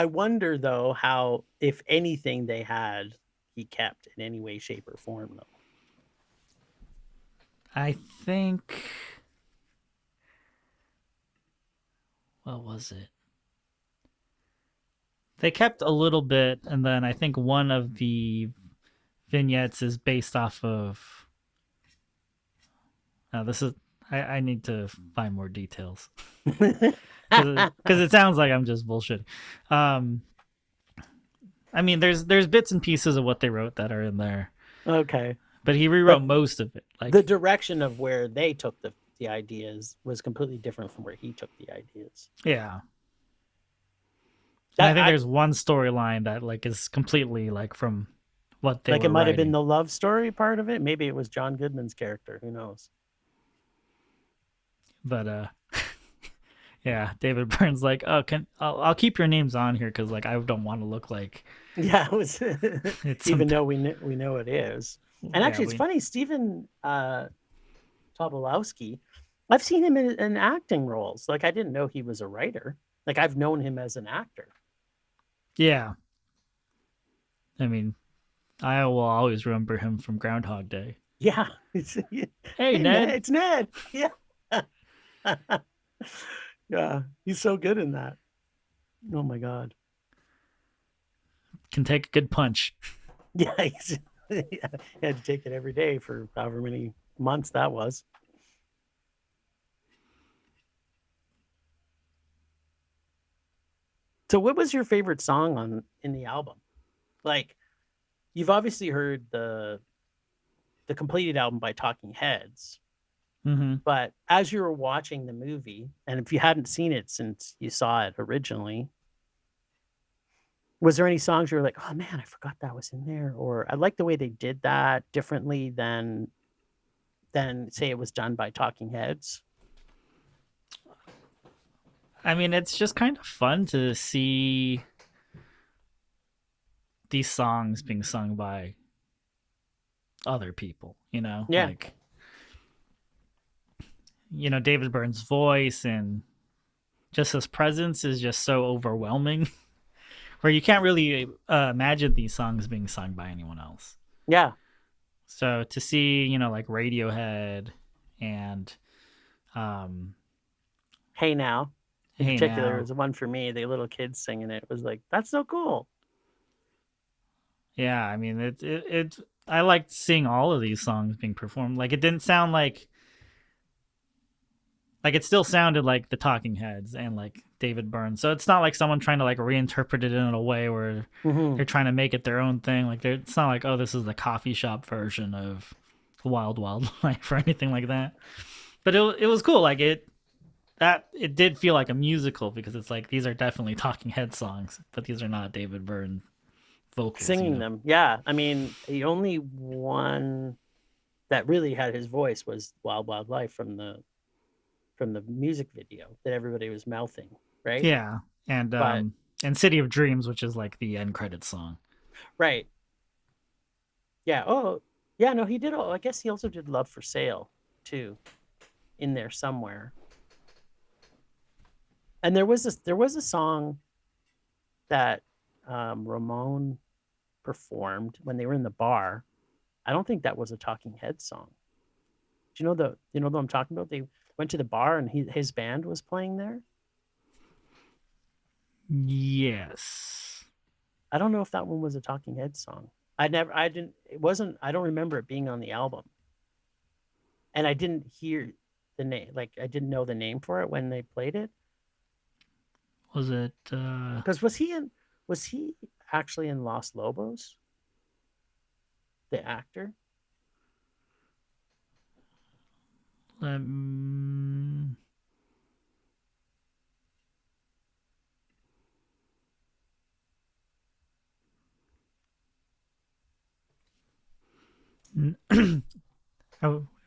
wonder though how, if anything they had, he kept in any way, shape, or form though. I think, what was it? They kept a little bit, and then I think one of the vignettes is based off of. I need to find more details because it sounds like I'm just bullshit. I mean, there's bits and pieces of what they wrote that are in there. Okay, but he rewrote most of it. Like the direction of where they took the ideas was completely different from where he took the ideas. Yeah. I think there's one storyline that like is completely like from what they like were it might have been writing. the love story part of it. Maybe it was John Goodman's character. Who knows? But yeah, David Byrne's like, oh, I'll keep your names on here because like I don't want to look like. Yeah, it was. Even though we know it is, and actually it's funny. Steven Tobolowsky, I've seen him in acting roles. Like I didn't know he was a writer. Like I've known him as an actor. Yeah. I mean, I will always remember him from Groundhog Day. Yeah. Hey, Ned. It's Ned. Yeah. Yeah. He's so good in that. Oh my God. Can take a good punch. Yeah. He had to take it every day for however many months that was. So what was your favorite song in the album? Like, you've obviously heard the completed album by Talking Heads, but as you were watching the movie, and if you hadn't seen it since you saw it originally, Was there any songs you were like, oh man, I forgot that was in there? Or I like the way they did that differently than say it was done by Talking Heads? I mean, it's just kind of fun to see these songs being sung by other people, Yeah. like, David Byrne's voice and just his presence is just so overwhelming where you can't really imagine these songs being sung by anyone else. Yeah. So to see, like Radiohead and Hey Now in Hey particular Now. was the one for me. The little kids singing it was like, that's so cool. Yeah, I mean, it I liked seeing all of these songs being performed. Like, it didn't sound like it still sounded like the Talking Heads and like David Byrne. So it's not like someone trying to like reinterpret it in a way where they're trying to make it their own thing. Like, it's not like, oh, this is the coffee shop version of Wild Wild Life or anything like that. But it was cool. Like, it did feel like a musical because it's like these are definitely Talking Head songs, but these are not David Byrne vocals singing them. Yeah, I mean, the only one that really had his voice was Wild Wild Life from the music video that everybody was mouthing, right? Yeah, and City of Dreams, which is like the end credits song. Right. Yeah. Oh, yeah. No, he did. I guess he also did Love for Sale too, in there somewhere. And there was a song that Ramon performed when they were in the bar. I don't think that was a Talking Heads song. Do you know what I'm talking about? They went to the bar and his band was playing there. Yes. I don't know if that one was a Talking Heads song. I don't remember it being on the album. And I didn't hear the name, like I didn't know the name for it when they played it. Was it because was he actually in Los Lobos? The actor? Are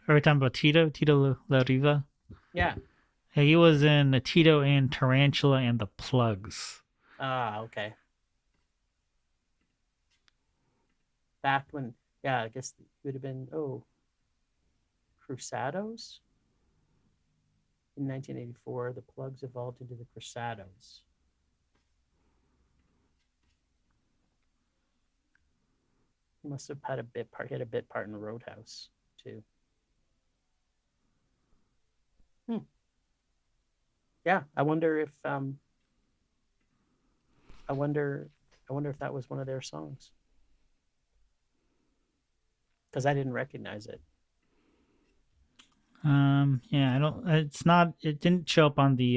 we talking about Tito La Riva? Yeah. Hey, he was in Tito and Tarantula and the Plugs. Ah, okay. Back when, yeah, I guess it would have been, Crusados? In 1984, the Plugs evolved into the Crusados. He must have had he had a bit part in Roadhouse, too. Yeah, I wonder if that was one of their songs. Because I didn't recognize it. Yeah, I don't. It didn't show up on the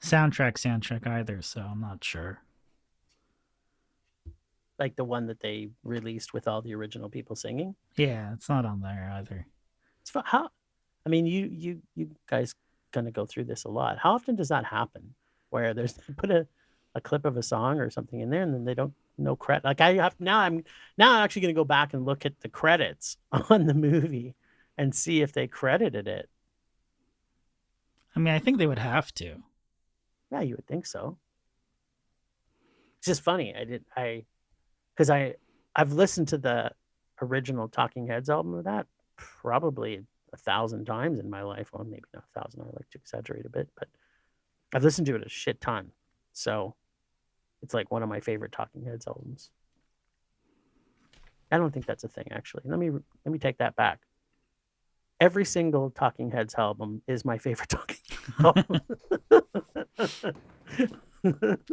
soundtrack either, so I'm not sure. Like the one that they released with all the original people singing. Yeah, it's not on there either. It's how. I mean, you guys gonna go through this a lot. How often does that happen? Where they put a clip of a song or something in there, and then they don't no credit. Like I'm actually gonna go back and look at the credits on the movie and see if they credited it. I mean, I think they would have to. Yeah, you would think so. It's just funny. Because I've listened to the original Talking Heads album of that probably 1,000 times in my life. Well, maybe not 1,000. I like to exaggerate a bit, but I've listened to it a shit ton. So it's like one of my favorite Talking Heads albums. I don't think that's a thing, actually. Let me take that back. Every single Talking Heads album is my favorite Talking album.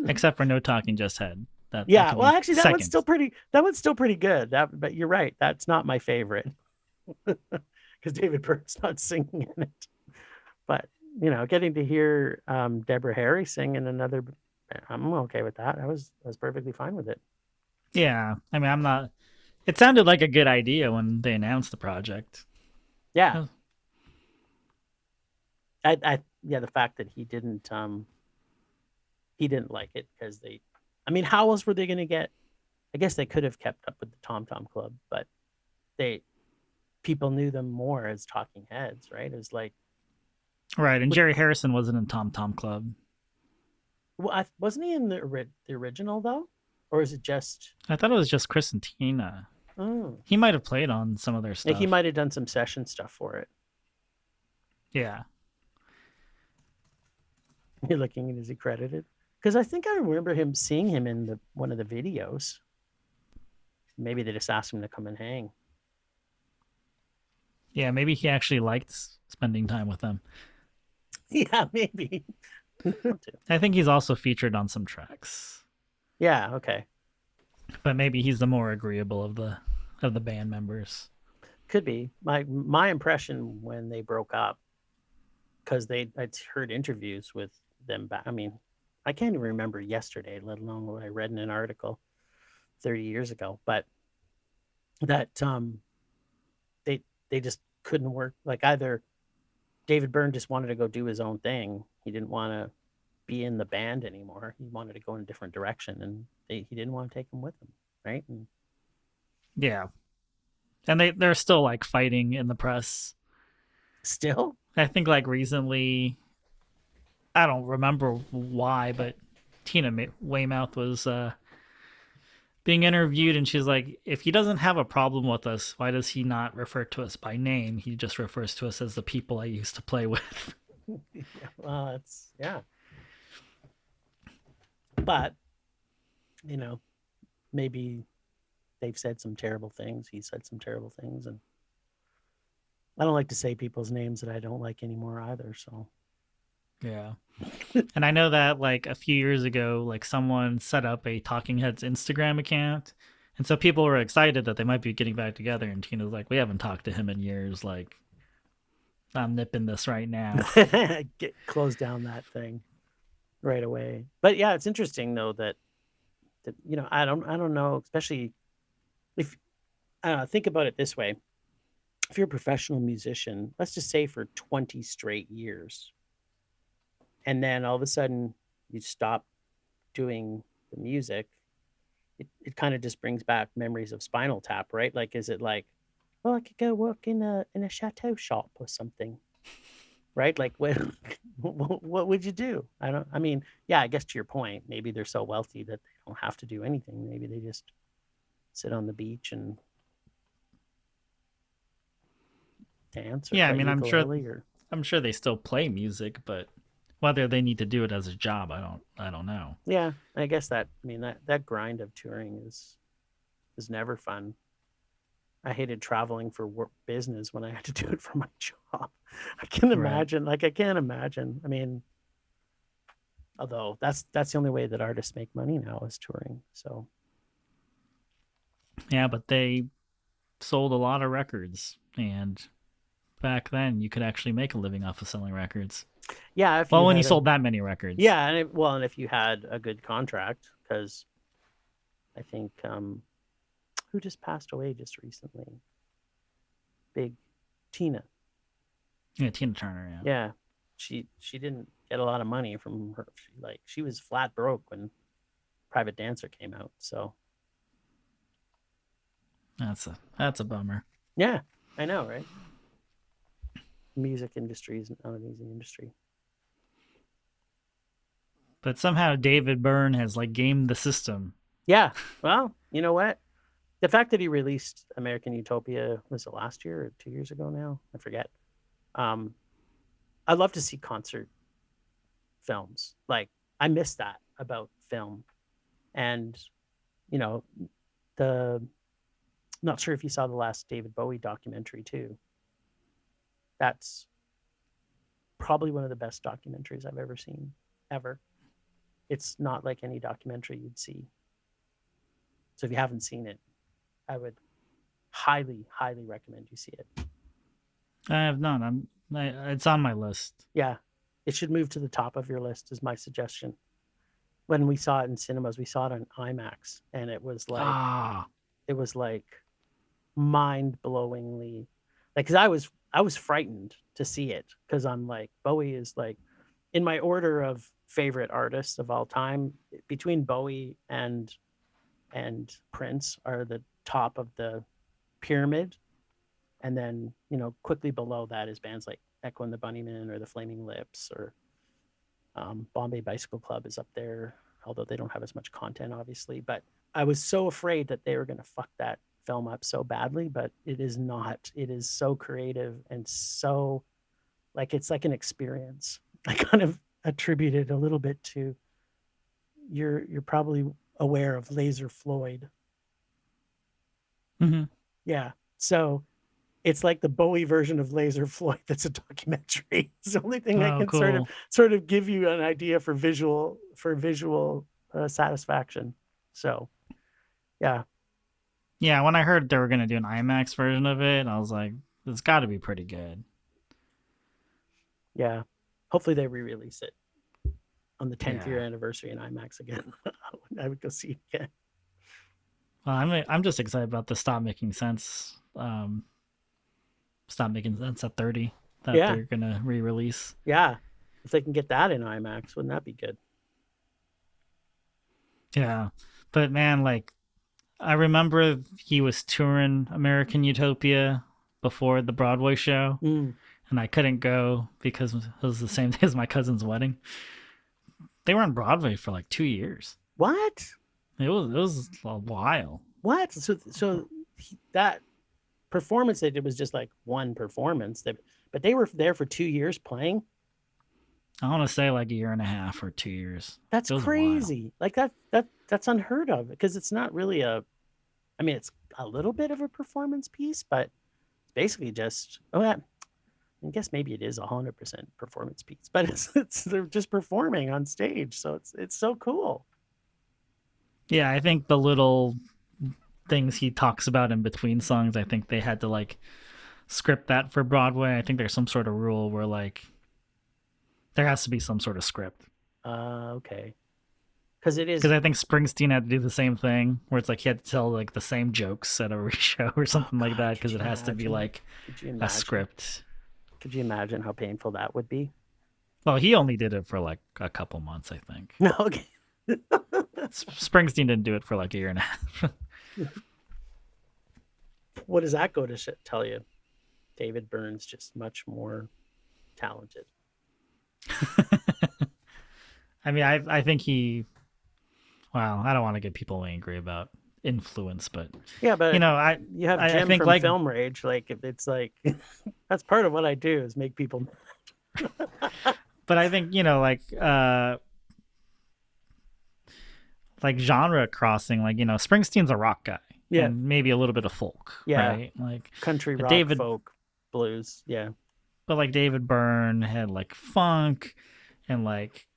Except for No Talking Just Head. Well, actually, that one's still pretty good. But you're right. That's not my favorite. Because David Byrne's not singing in it. But, getting to hear Deborah Harry sing in another, I'm okay with that. I was perfectly fine with it. Yeah. I mean, it sounded like a good idea when they announced the project. Yeah. The fact that he didn't like it because they I mean, how else were they going to get? I guess they could have kept up with the Tom Tom Club, but people knew them more as Talking Heads, right? It was like, right. And Jerry Harrison wasn't in Tom Tom Club. Well, wasn't he in the original though, or is it just? I thought it was just Chris and Tina. Oh, he might have played on some of their stuff. Like he might have done some session stuff for it. Yeah. You're looking at, is he credited? Because I think I remember seeing him in one of the videos. Maybe they just asked him to come and hang. Yeah, maybe he actually liked spending time with them. Yeah, maybe. I think he's also featured on some tracks. Yeah, okay. But maybe he's the more agreeable of the band members. Could be. My impression when they broke up, because I'd heard interviews with them back. I mean, I can't even remember yesterday, let alone what I read in an article 30 years ago. But that they just couldn't work. Like either David Byrne just wanted to go do his own thing. He didn't want to be in the band anymore. He wanted to go in a different direction, and he didn't want to take him with him, right? And yeah, and they're still like fighting in the press. Still, I think like recently, I don't remember why, but Tina Weymouth was being interviewed, and she's like, if he doesn't have a problem with us, why does he not refer to us by name? He just refers to us as the people I used to play with. Well, it's but maybe they've said some terrible things. He said some terrible things, and I don't like to say people's names that I don't like anymore either. So yeah. And I know that like a few years ago, like someone set up a Talking Heads Instagram account. And so people were excited that they might be getting back together. And Tina's like, we haven't talked to him in years. Like, I'm nipping this right now. Close down that thing right away. But yeah, it's interesting though that I don't know, especially if think about it this way. If you're a professional musician, let's just say for 20 straight years, and then all of a sudden you stop doing the music, it kind of just brings back memories of Spinal Tap, right? Like, is it like, well, I could go work in a chateau shop or something, right? Like, what would you do? I mean, yeah, I guess to your point, maybe they're so wealthy that they don't have to do anything. Maybe they just sit on the beach and dance. Or yeah, I mean, I'm sure they still play music, but whether they need to do it as a job, I don't know. Yeah, I guess that grind of touring is never fun. I hated traveling for work business when I had to do it for my job. I can't imagine. Right. Like, I can't imagine. I mean, although that's the only way that artists make money now is touring. So yeah, but they sold a lot of records, and back then you could actually make a living off of selling records. Yeah. When you sold that many records. Yeah. And if you had a good contract, because I think, who just passed away just recently? Big Tina. Yeah. Tina Turner. Yeah. She didn't get a lot of money from her. She was flat broke when Private Dancer came out. So that's a bummer. Yeah, I know, right? Music industry is not an easy industry. But somehow David Byrne has like gamed the system. Yeah. Well, you know what? The fact that he released American Utopia, was it last year or 2 years ago now? I forget. I'd love to see concert films. Like, I miss that about film. And, not sure if you saw the last David Bowie documentary too. That's probably one of the best documentaries I've ever seen, ever. It's not like any documentary you'd see. So if you haven't seen it, I would highly, highly recommend you see it. I have not. It's on my list. Yeah, it should move to the top of your list is my suggestion. When we saw it in cinemas, we saw it on IMAX, and it was like mind-blowingly, like, because I was frightened to see it, because I'm like, Bowie is like, in my order of favorite artists of all time. Between Bowie and Prince are the top of the pyramid. And then, quickly below that is bands like Echo and the Bunnymen or the Flaming Lips, or Bombay Bicycle Club is up there, although they don't have as much content, obviously. But I was so afraid that they were going to fuck that film up so badly, but it is not. It is so creative and so, like, it's like an experience. I kind of attribute it a little bit to, you're probably aware of Laser Floyd. Mm-hmm. Yeah. So it's like the Bowie version of Laser Floyd that's a documentary. It's the only thing I can cool. sort of give you an idea for visual satisfaction. So, yeah. Yeah, when I heard they were going to do an IMAX version of it, I was like, it's got to be pretty good. Yeah. Hopefully they re-release it on the 10th year anniversary in IMAX again. I would go see it again. Well, I'm just excited about the Stop Making Sense. Stop Making Sense at 30 that they're going to re-release. Yeah. If they can get that in IMAX, wouldn't that be good? Yeah. But man, like, I remember he was touring American Utopia before the Broadway show, and I couldn't go because it was the same day as my cousin's wedding. They were on Broadway for like 2 years. What? It was a while. What? So that performance that it was just like one performance, but they were there for 2 years playing. I want to say like a year and a half or 2 years. That's crazy. Like that's unheard of, because it's not really it's a little bit of a performance piece, but it's basically just, I guess maybe it is 100% performance piece, but it's they're just performing on stage. So it's so cool. Yeah, I think the little things he talks about in between songs, I think they had to like script that for Broadway. I think there's some sort of rule where like there has to be some sort of script. Okay. Because I think Springsteen had to do the same thing, where it's like he had to tell like the same jokes at every show or something like that, because it has to be like a script. Could you imagine how painful that would be? Well, he only did it for like a couple months, I think. No, okay. Springsteen didn't do it for like a year and a half. What does that go to tell you? David Byrne's just much more talented. I mean, I think he. Well, I don't want to get people angry about influence, but yeah, but you have Jim from like, Film Rage. Like, it's like that's part of what I do is make people. But I think like genre crossing, like Springsteen's a rock guy, and maybe a little bit of folk, right? Like country rock, folk, blues, But like David Byrne had like funk and like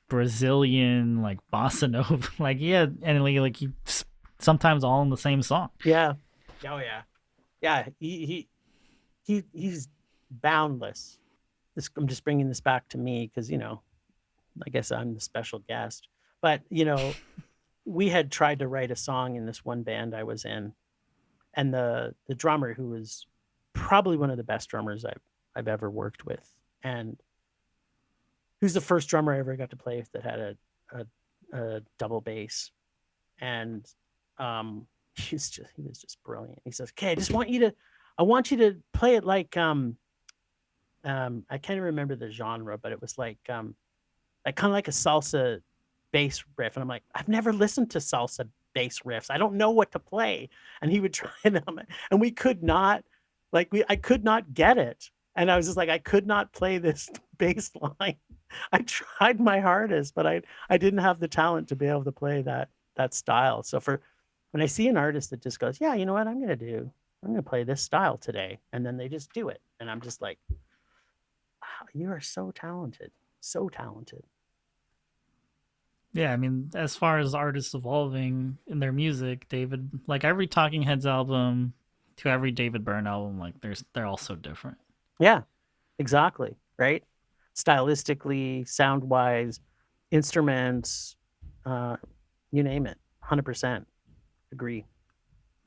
Brazilian, like bossa nova, like and like he sometimes all in the same song. Yeah, he's boundless. I'm just bringing this back to me because I guess I'm the special guest, but we had tried to write a song in this one band I was in, and the drummer, who was probably one of the best drummers I've ever worked with, and who's the first drummer I ever got to play with that had a double bass, and he was just brilliant. He says, "Okay, I want you to play it like I can't remember the genre, but it was like kind of like a salsa bass riff." And I'm like, I've never listened to salsa bass riffs. I don't know what to play. And he would try them, and we could not, I could not get it. And I was just like, I could not play this bass line. I tried my hardest, but I didn't have the talent to be able to play that style. So when I see an artist that just goes, yeah, you know what I'm going to play this style today, and then they just do it. And I'm just like, wow, you are so talented. So talented. Yeah, I mean, as far as artists evolving in their music, David, like every Talking Heads album to every David Byrne album, like they're all so different. Yeah, exactly. Right. Stylistically, sound wise, instruments, you name it. 100% agree.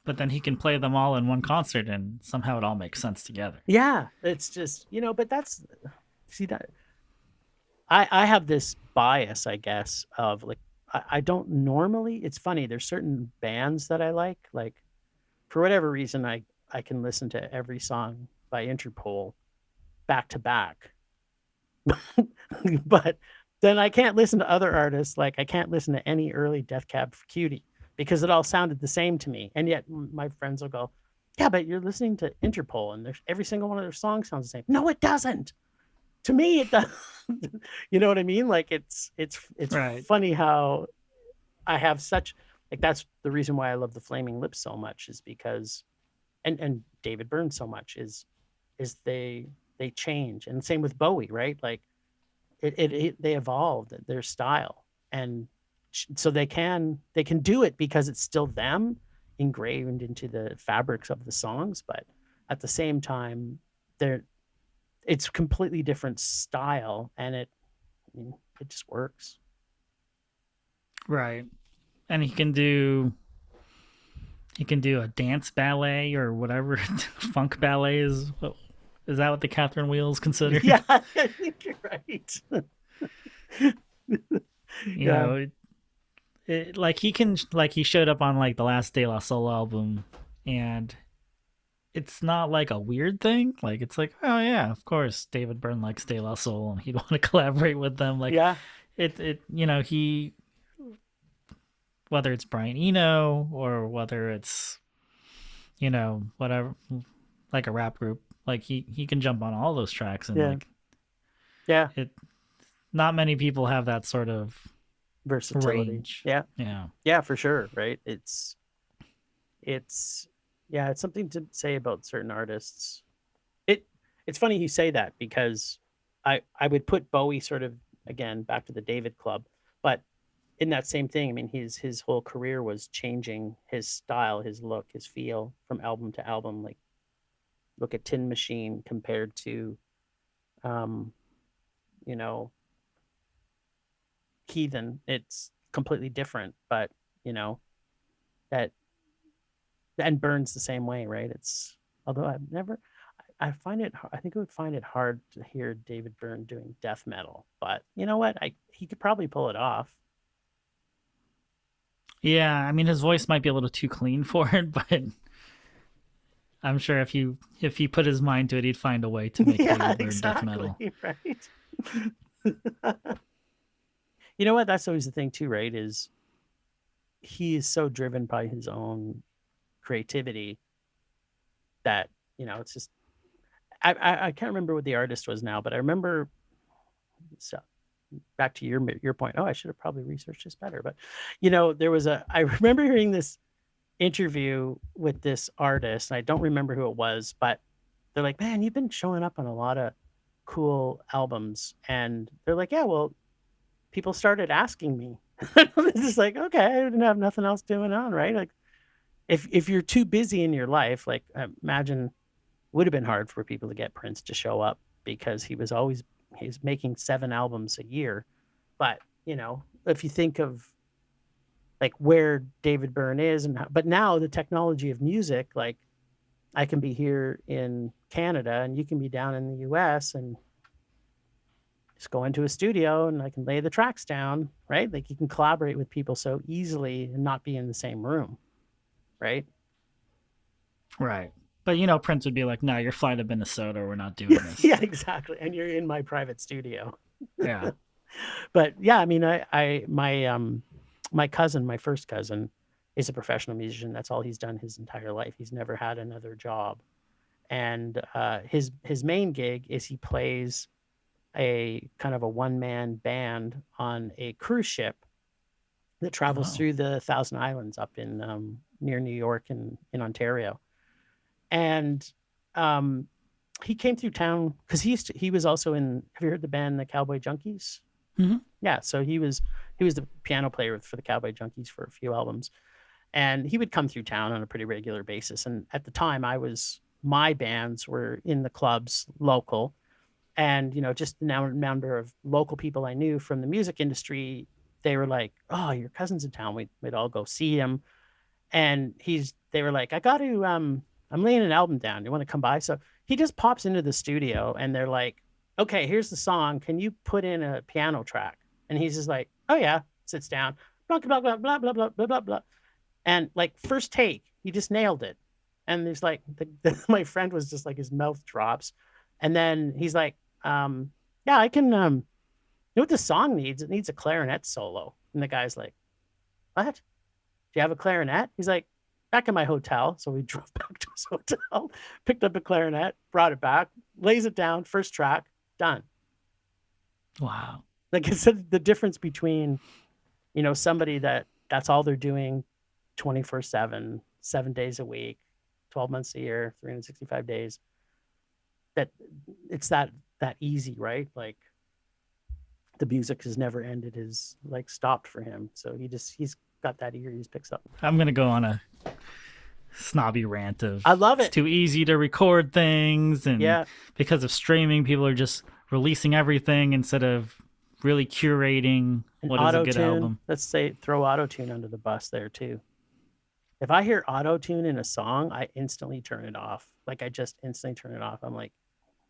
But then he can play them all in one concert and somehow it all makes sense together. Yeah. It's just, but I have this bias, I guess, of like I don't normally. It's funny. There's certain bands that I like for whatever reason, I can listen to every song by Interpol back to back, but then I can't listen to other artists. Like I can't listen to any early Death Cab for Cutie because it all sounded the same to me. And yet my friends will go, "Yeah, but you're listening to Interpol, and there's every single one of their songs sounds the same." No, it doesn't. To me, it does. You know what I mean? Like it's Right. funny how I have such like that's the reason why I love the Flaming Lips so much is because and David Byrne so much is they change, and same with Bowie, right? Like they evolved their style, and so they can do it because it's still them engraved into the fabrics of the songs, but at the same time, it's completely different style, and I mean, it just works. Right. And he can do a dance ballet or whatever funk ballet is. Is that what the Catherine Wheels consider? Yeah, I think you're right. You know, like he showed up on like the last De La Soul album, and it's not like a weird thing. Like it's like, oh yeah, of course David Byrne likes De La Soul and he'd want to collaborate with them. Like yeah, he, whether it's Brian Eno or whether it's whatever, like a rap group, like he can jump on all those tracks, and yeah, like yeah. it, not many people have that sort of Versatility. range. Yeah, yeah, for sure. Right. It's yeah, it's something to say about certain artists. It's funny you say that because I would put Bowie sort of again back to the David Club, but in that same thing, I mean, his whole career was changing his style, his look, his feel from album to album. Like look at Tin Machine compared to, um, you know, Heathen. It's completely different, but you know that and Burns the same way, right? It's although I've never, I find it. I think I would find it hard to hear David Byrne doing death metal, but you know what? He could probably pull it off. Yeah, I mean his voice might be a little too clean for it, but I'm sure if he put his mind to it, he'd find a way to make Yeah, David Byrne death metal. exactly, right. You know what? That's always the thing too, right? Is he is so driven by his own creativity that it's just I can't remember what the artist was now, but I remember so back to your point. Oh, I should have probably researched this better. But there was I remember hearing this interview with this artist, and I don't remember who it was, but they're like, "Man, you've been showing up on a lot of cool albums." And they're like, "Yeah, well, people started asking me." It's just like, okay, I didn't have nothing else going on, right? Like if you're too busy in your life, like imagine would have been hard for people to get Prince to show up because he's making 7 albums a year. But, if you think of like where David Byrne is but now the technology of music, like I can be here in Canada and you can be down in the US and just go into a studio and I can lay the tracks down, right? Like you can collaborate with people so easily and not be in the same room, right? Right. But Prince would be like, "No, you're flying to Minnesota. We're not doing this." Yeah, exactly. And you're in my private studio. Yeah. But yeah, I mean, my cousin, my first cousin, is a professional musician. That's all he's done his entire life. He's never had another job, and his main gig is he plays a kind of a one-man band on a cruise ship that travels Oh. through the Thousand Islands up in near New York and in Ontario. And he came through town because he was also in. Have you heard the band the Cowboy Junkies? Mm-hmm. Yeah, so he was the piano player for the Cowboy Junkies for a few albums, and he would come through town on a pretty regular basis. And at the time, my bands were in the clubs local, and just the number of local people I knew from the music industry, they were like, "Oh, your cousin's in town. We'd all go see him." And they were like, "I got to I'm laying an album down. You want to come by?" So he just pops into the studio and they're like, okay, here's the song. Can you put in a piano track? And he's just like, oh yeah, sits down, blah, blah, blah, blah, blah, blah, blah, blah, blah. And like first take, he just nailed it. And there's like, my friend was just like, his mouth drops. And then he's like, yeah, I can, you know what the song needs? It needs a clarinet solo. And the guy's like, what? Do you have a clarinet? He's like, back in my hotel. So we drove back to his hotel, picked up a clarinet, brought it back, lays it down, first track, done. Wow. Like I said, the difference between, you know, somebody that's all they're doing 24/7, 7 days a week, 12 months a year, 365 days, that it's that easy, right? Like the music has never ended, is like stopped for him. So he's got that ear, he just picks up. I'm going to go on a snobby rant of I love it. It's too easy to record things. And yeah, because of streaming, people are just releasing everything instead of really curating what is a good album. Let's say throw auto-tune under the bus there too. If I hear auto-tune in a song, I instantly turn it off. Like I just instantly turn it off. I'm like,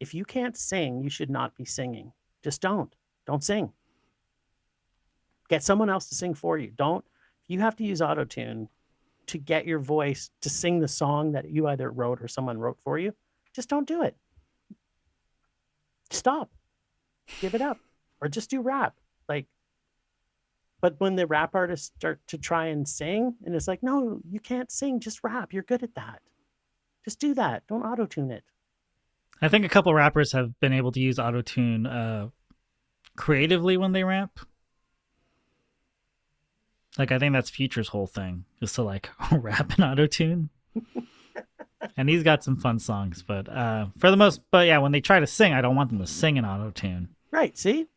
if you can't sing, you should not be singing. Just don't sing. Get someone else to sing for you. If you have to use auto-tune to get your voice to sing the song that you either wrote or someone wrote for you, just don't do it. Stop. Give it up. Or just do rap. Like, but when the rap artists start to try and sing, and it's like, no, you can't sing, just rap. You're good at that. Just do that. Don't auto-tune it. I think a couple rappers have been able to use auto-tune creatively when they rap. Like, I think that's Future's whole thing, is to like rap in auto-tune. And he's got some fun songs, but yeah, when they try to sing, I don't want them to sing in auto-tune. Right, see?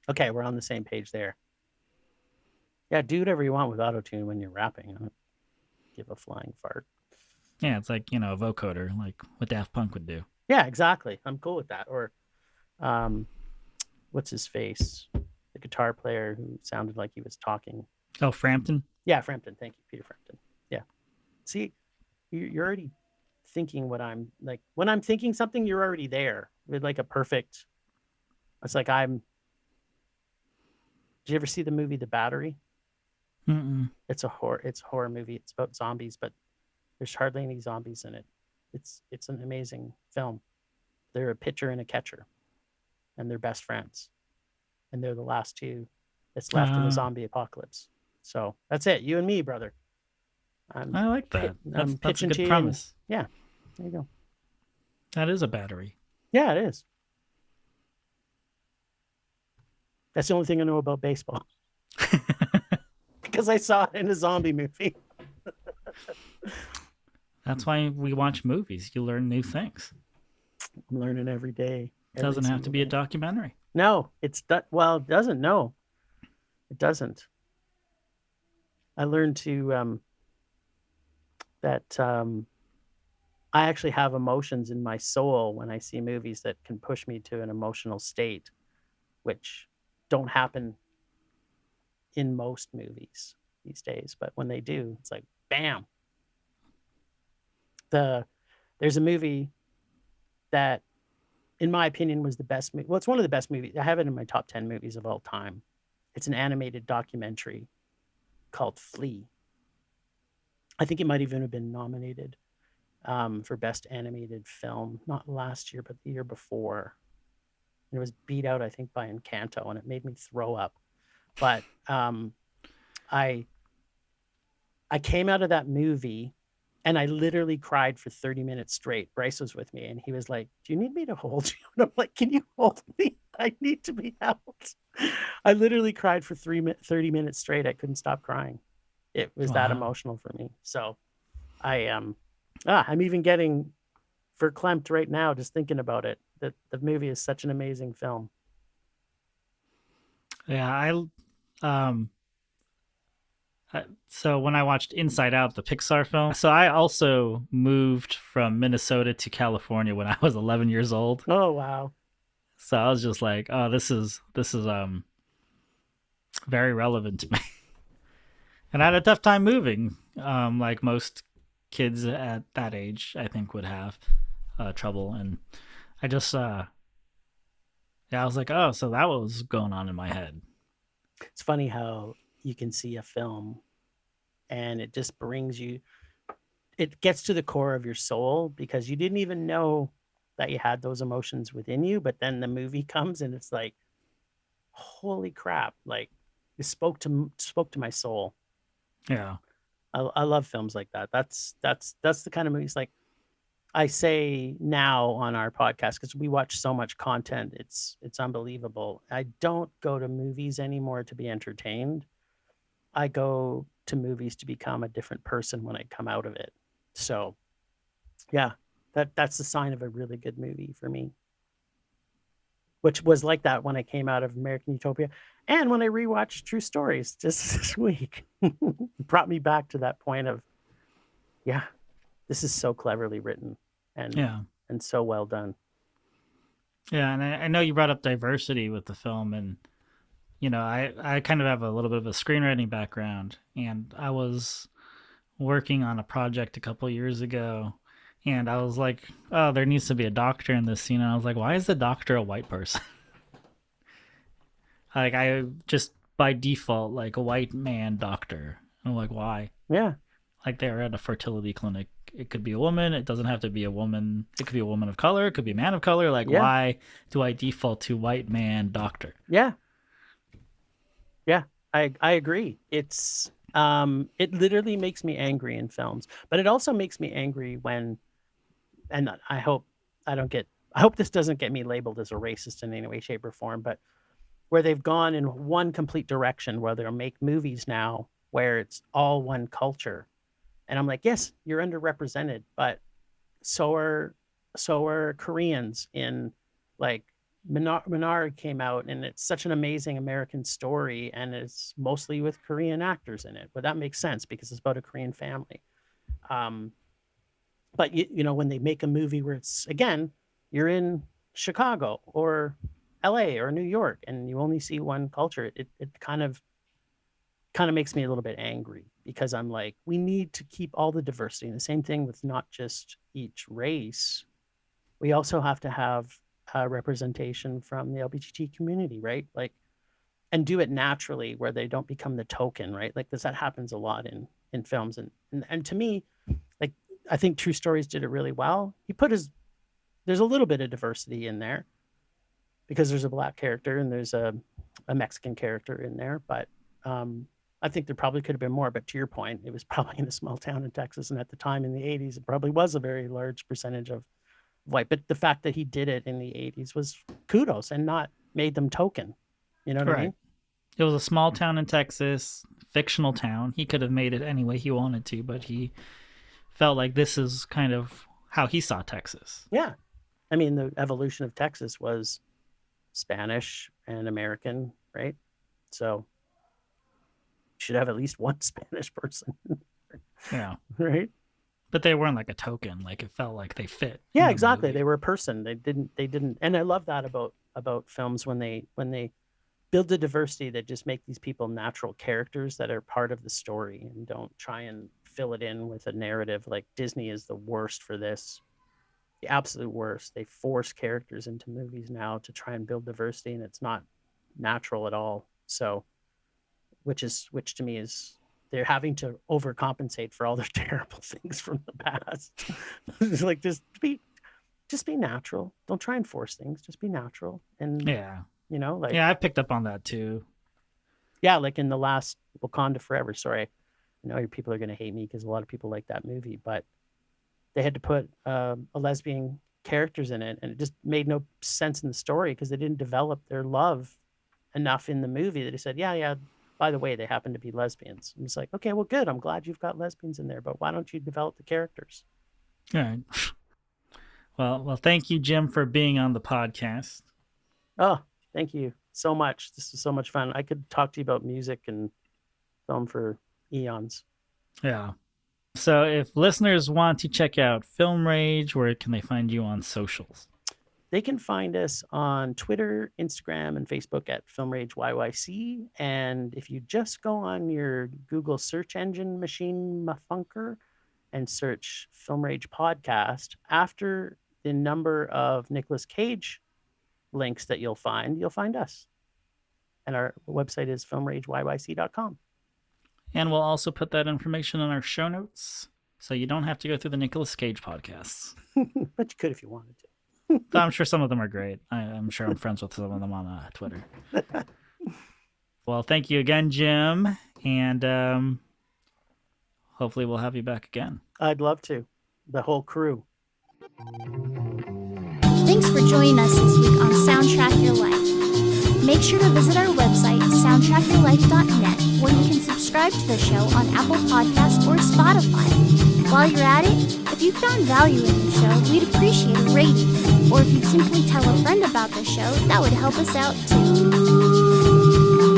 Okay, we're on the same page there. Yeah, do whatever you want with auto-tune when you're rapping. I don't give a flying fart. Yeah, it's like, you know, a vocoder, like what Daft Punk would do. Yeah, exactly. I'm cool with that. Or, what's his face? The guitar player who sounded like he was talking. Oh, Frampton? Yeah, Frampton. Thank you, Peter Frampton. Yeah. See, you're already thinking what I'm like. When I'm thinking something, you're already there with like a perfect. It's like Did you ever see the movie The Battery? Mm-mm. It's a horror movie. It's about zombies, but there's hardly any zombies in it. It's an amazing film. They're a pitcher and a catcher, and they're best friends, and they're the last two that's left in the zombie apocalypse. So that's it. You and me, brother. I like that. I'm that's a good to premise. Yeah, there you go. That is a battery. Yeah, it is. That's the only thing I know about baseball. Because I saw it in a zombie movie. That's why we watch movies. You learn new things. I'm learning every day. It doesn't have to be a documentary. No, it doesn't. No, it doesn't. I learned to that I actually have emotions in my soul when I see movies that can push me to an emotional state, which don't happen in most movies these days. But when they do, it's like, bam. There's a movie that, in my opinion, was the best movie. Well, it's one of the best movies. I have it in my top 10 movies of all time. It's an animated documentary called Flea. I think it might even have been nominated for Best Animated Film, not last year, but the year before. And it was beat out, I think, by Encanto, and it made me throw up. But I came out of that movie, and I literally cried for 30 minutes straight. Bryce was with me, and he was like, do you need me to hold you? And I'm like, can you hold me? I need to be held. I literally cried for 30 minutes straight. I couldn't stop crying. It was that emotional for me. So I'm even getting verklempt right now just thinking about it. That the movie is such an amazing film. Yeah, so when I watched Inside Out, the Pixar film, so I also moved from Minnesota to California when I was 11 years old. Oh, wow. So I was just like, oh, this is very relevant to me. And I had a tough time moving, like most kids at that age, I think, would have trouble. And I just, Yeah, I was like, oh, so that was going on in my head. It's funny how you can see a film and it just brings you, it gets to the core of your soul because you didn't even know that you had those emotions within you, but then the movie comes and it's like, holy crap, like it spoke to my soul. Yeah. I love films like that. That's the kind of movies, like I say now on our podcast, because we watch so much content, it's unbelievable. I don't go to movies anymore to be entertained. I go to movies to become a different person when I come out of it. So yeah, that's the sign of a really good movie for me. Which was like that when I came out of American Utopia, and when I rewatched True Stories just this week. It brought me back to that point of, yeah, this is so cleverly written and Yeah. and so well done. Yeah, and I know you brought up diversity with the film, and I kind of have a little bit of a screenwriting background, and I was working on a project a couple years ago, and I was like, oh, there needs to be a doctor in this scene, and I was like, why is the doctor a white person? Like, I just by default like a white man doctor. I'm like, why? Yeah. Like, they're at a fertility clinic. It could be a woman. It doesn't have to be a woman. It could be a woman of color. It could be a man of color. Like, Yeah. why do I default to white man doctor? Yeah. Yeah. I agree. It's it literally makes me angry in films, but it also makes me angry when, and I hope this doesn't get me labeled as a racist in any way, shape, or form, but where they've gone in one complete direction, where they'll make movies now where it's all one culture. And I'm like, yes, you're underrepresented, but so are Koreans in, like, Minari came out and it's such an amazing American story and it's mostly with Korean actors in it. But that makes sense because it's about a Korean family. But you know, when they make a movie where it's, again, you're in Chicago or LA or New York and you only see one culture, it kind of makes me a little bit angry because I'm like, we need to keep all the diversity. And the same thing with not just each race. We also have to have representation from the LGBT community, right? Like, and do it naturally where they don't become the token, right? Like this, that happens a lot in films. And to me, like, I think True Stories did it really well. There's a little bit of diversity in there because there's a black character and there's a Mexican character in there, but I think there probably could have been more. But to your point, it was probably in a small town in Texas, and at the time in the 80s, it probably was a very large percentage of white. But the fact that he did it in the 80s was kudos and not made them token. You know what I mean? It was a small town in Texas, fictional town. He could have made it any way he wanted to, but he felt like this is kind of how he saw Texas. Yeah. I mean, the evolution of Texas was Spanish and American, right? So should have at least one Spanish person. Yeah. Right. But they weren't like a token. Like, it felt like they fit. Yeah, exactly. Movie. They were a person. They didn't. And I love that about films when they build the diversity, that just make these people natural characters that are part of the story and don't try and fill it in with a narrative. Like Disney is the worst for this. The absolute worst. They force characters into movies now to try and build diversity, and it's not natural at all. So, which to me is, they're having to overcompensate for all their terrible things from the past. It's like, just be natural. Don't try and force things. Just be natural. And yeah, you know, like, yeah, I picked up on that too. Yeah, like in the last Wakanda Forever. Sorry, I know your people are going to hate me because a lot of people like that movie, but they had to put a lesbian characters in it, and it just made no sense in the story because they didn't develop their love enough in the movie that they said, yeah, by the way, they happen to be lesbians. And it's like, okay, well, good. I'm glad you've got lesbians in there, but why don't you develop the characters? All right. Well, thank you, Jim, for being on the podcast. Oh, thank you so much. This was so much fun. I could talk to you about music and film for eons. Yeah. So if listeners want to check out Film Rage, where can they find you on socials? They can find us on Twitter, Instagram, and Facebook at Film Rage YYC. And if you just go on your Google search engine machine mafunker and search Film Rage Podcast, after the number of Nicolas Cage links that you'll find us. And our website is filmrageyyc.com. And we'll also put that information in our show notes, so you don't have to go through the Nicolas Cage podcasts. But you could if you wanted to. I'm sure some of them are great. I'm sure I'm friends with some of them on Twitter. Well, thank you again, Jim. And hopefully we'll have you back again. I'd love to. The whole crew. Thanks for joining us this week on Soundtrack Your Life. Make sure to visit our website, soundtrackyourlife.net, where you can subscribe to the show on Apple Podcasts or Spotify. While you're at it, if you found value in the show, we'd appreciate a rating. Or if you'd simply tell a friend about the show, that would help us out too.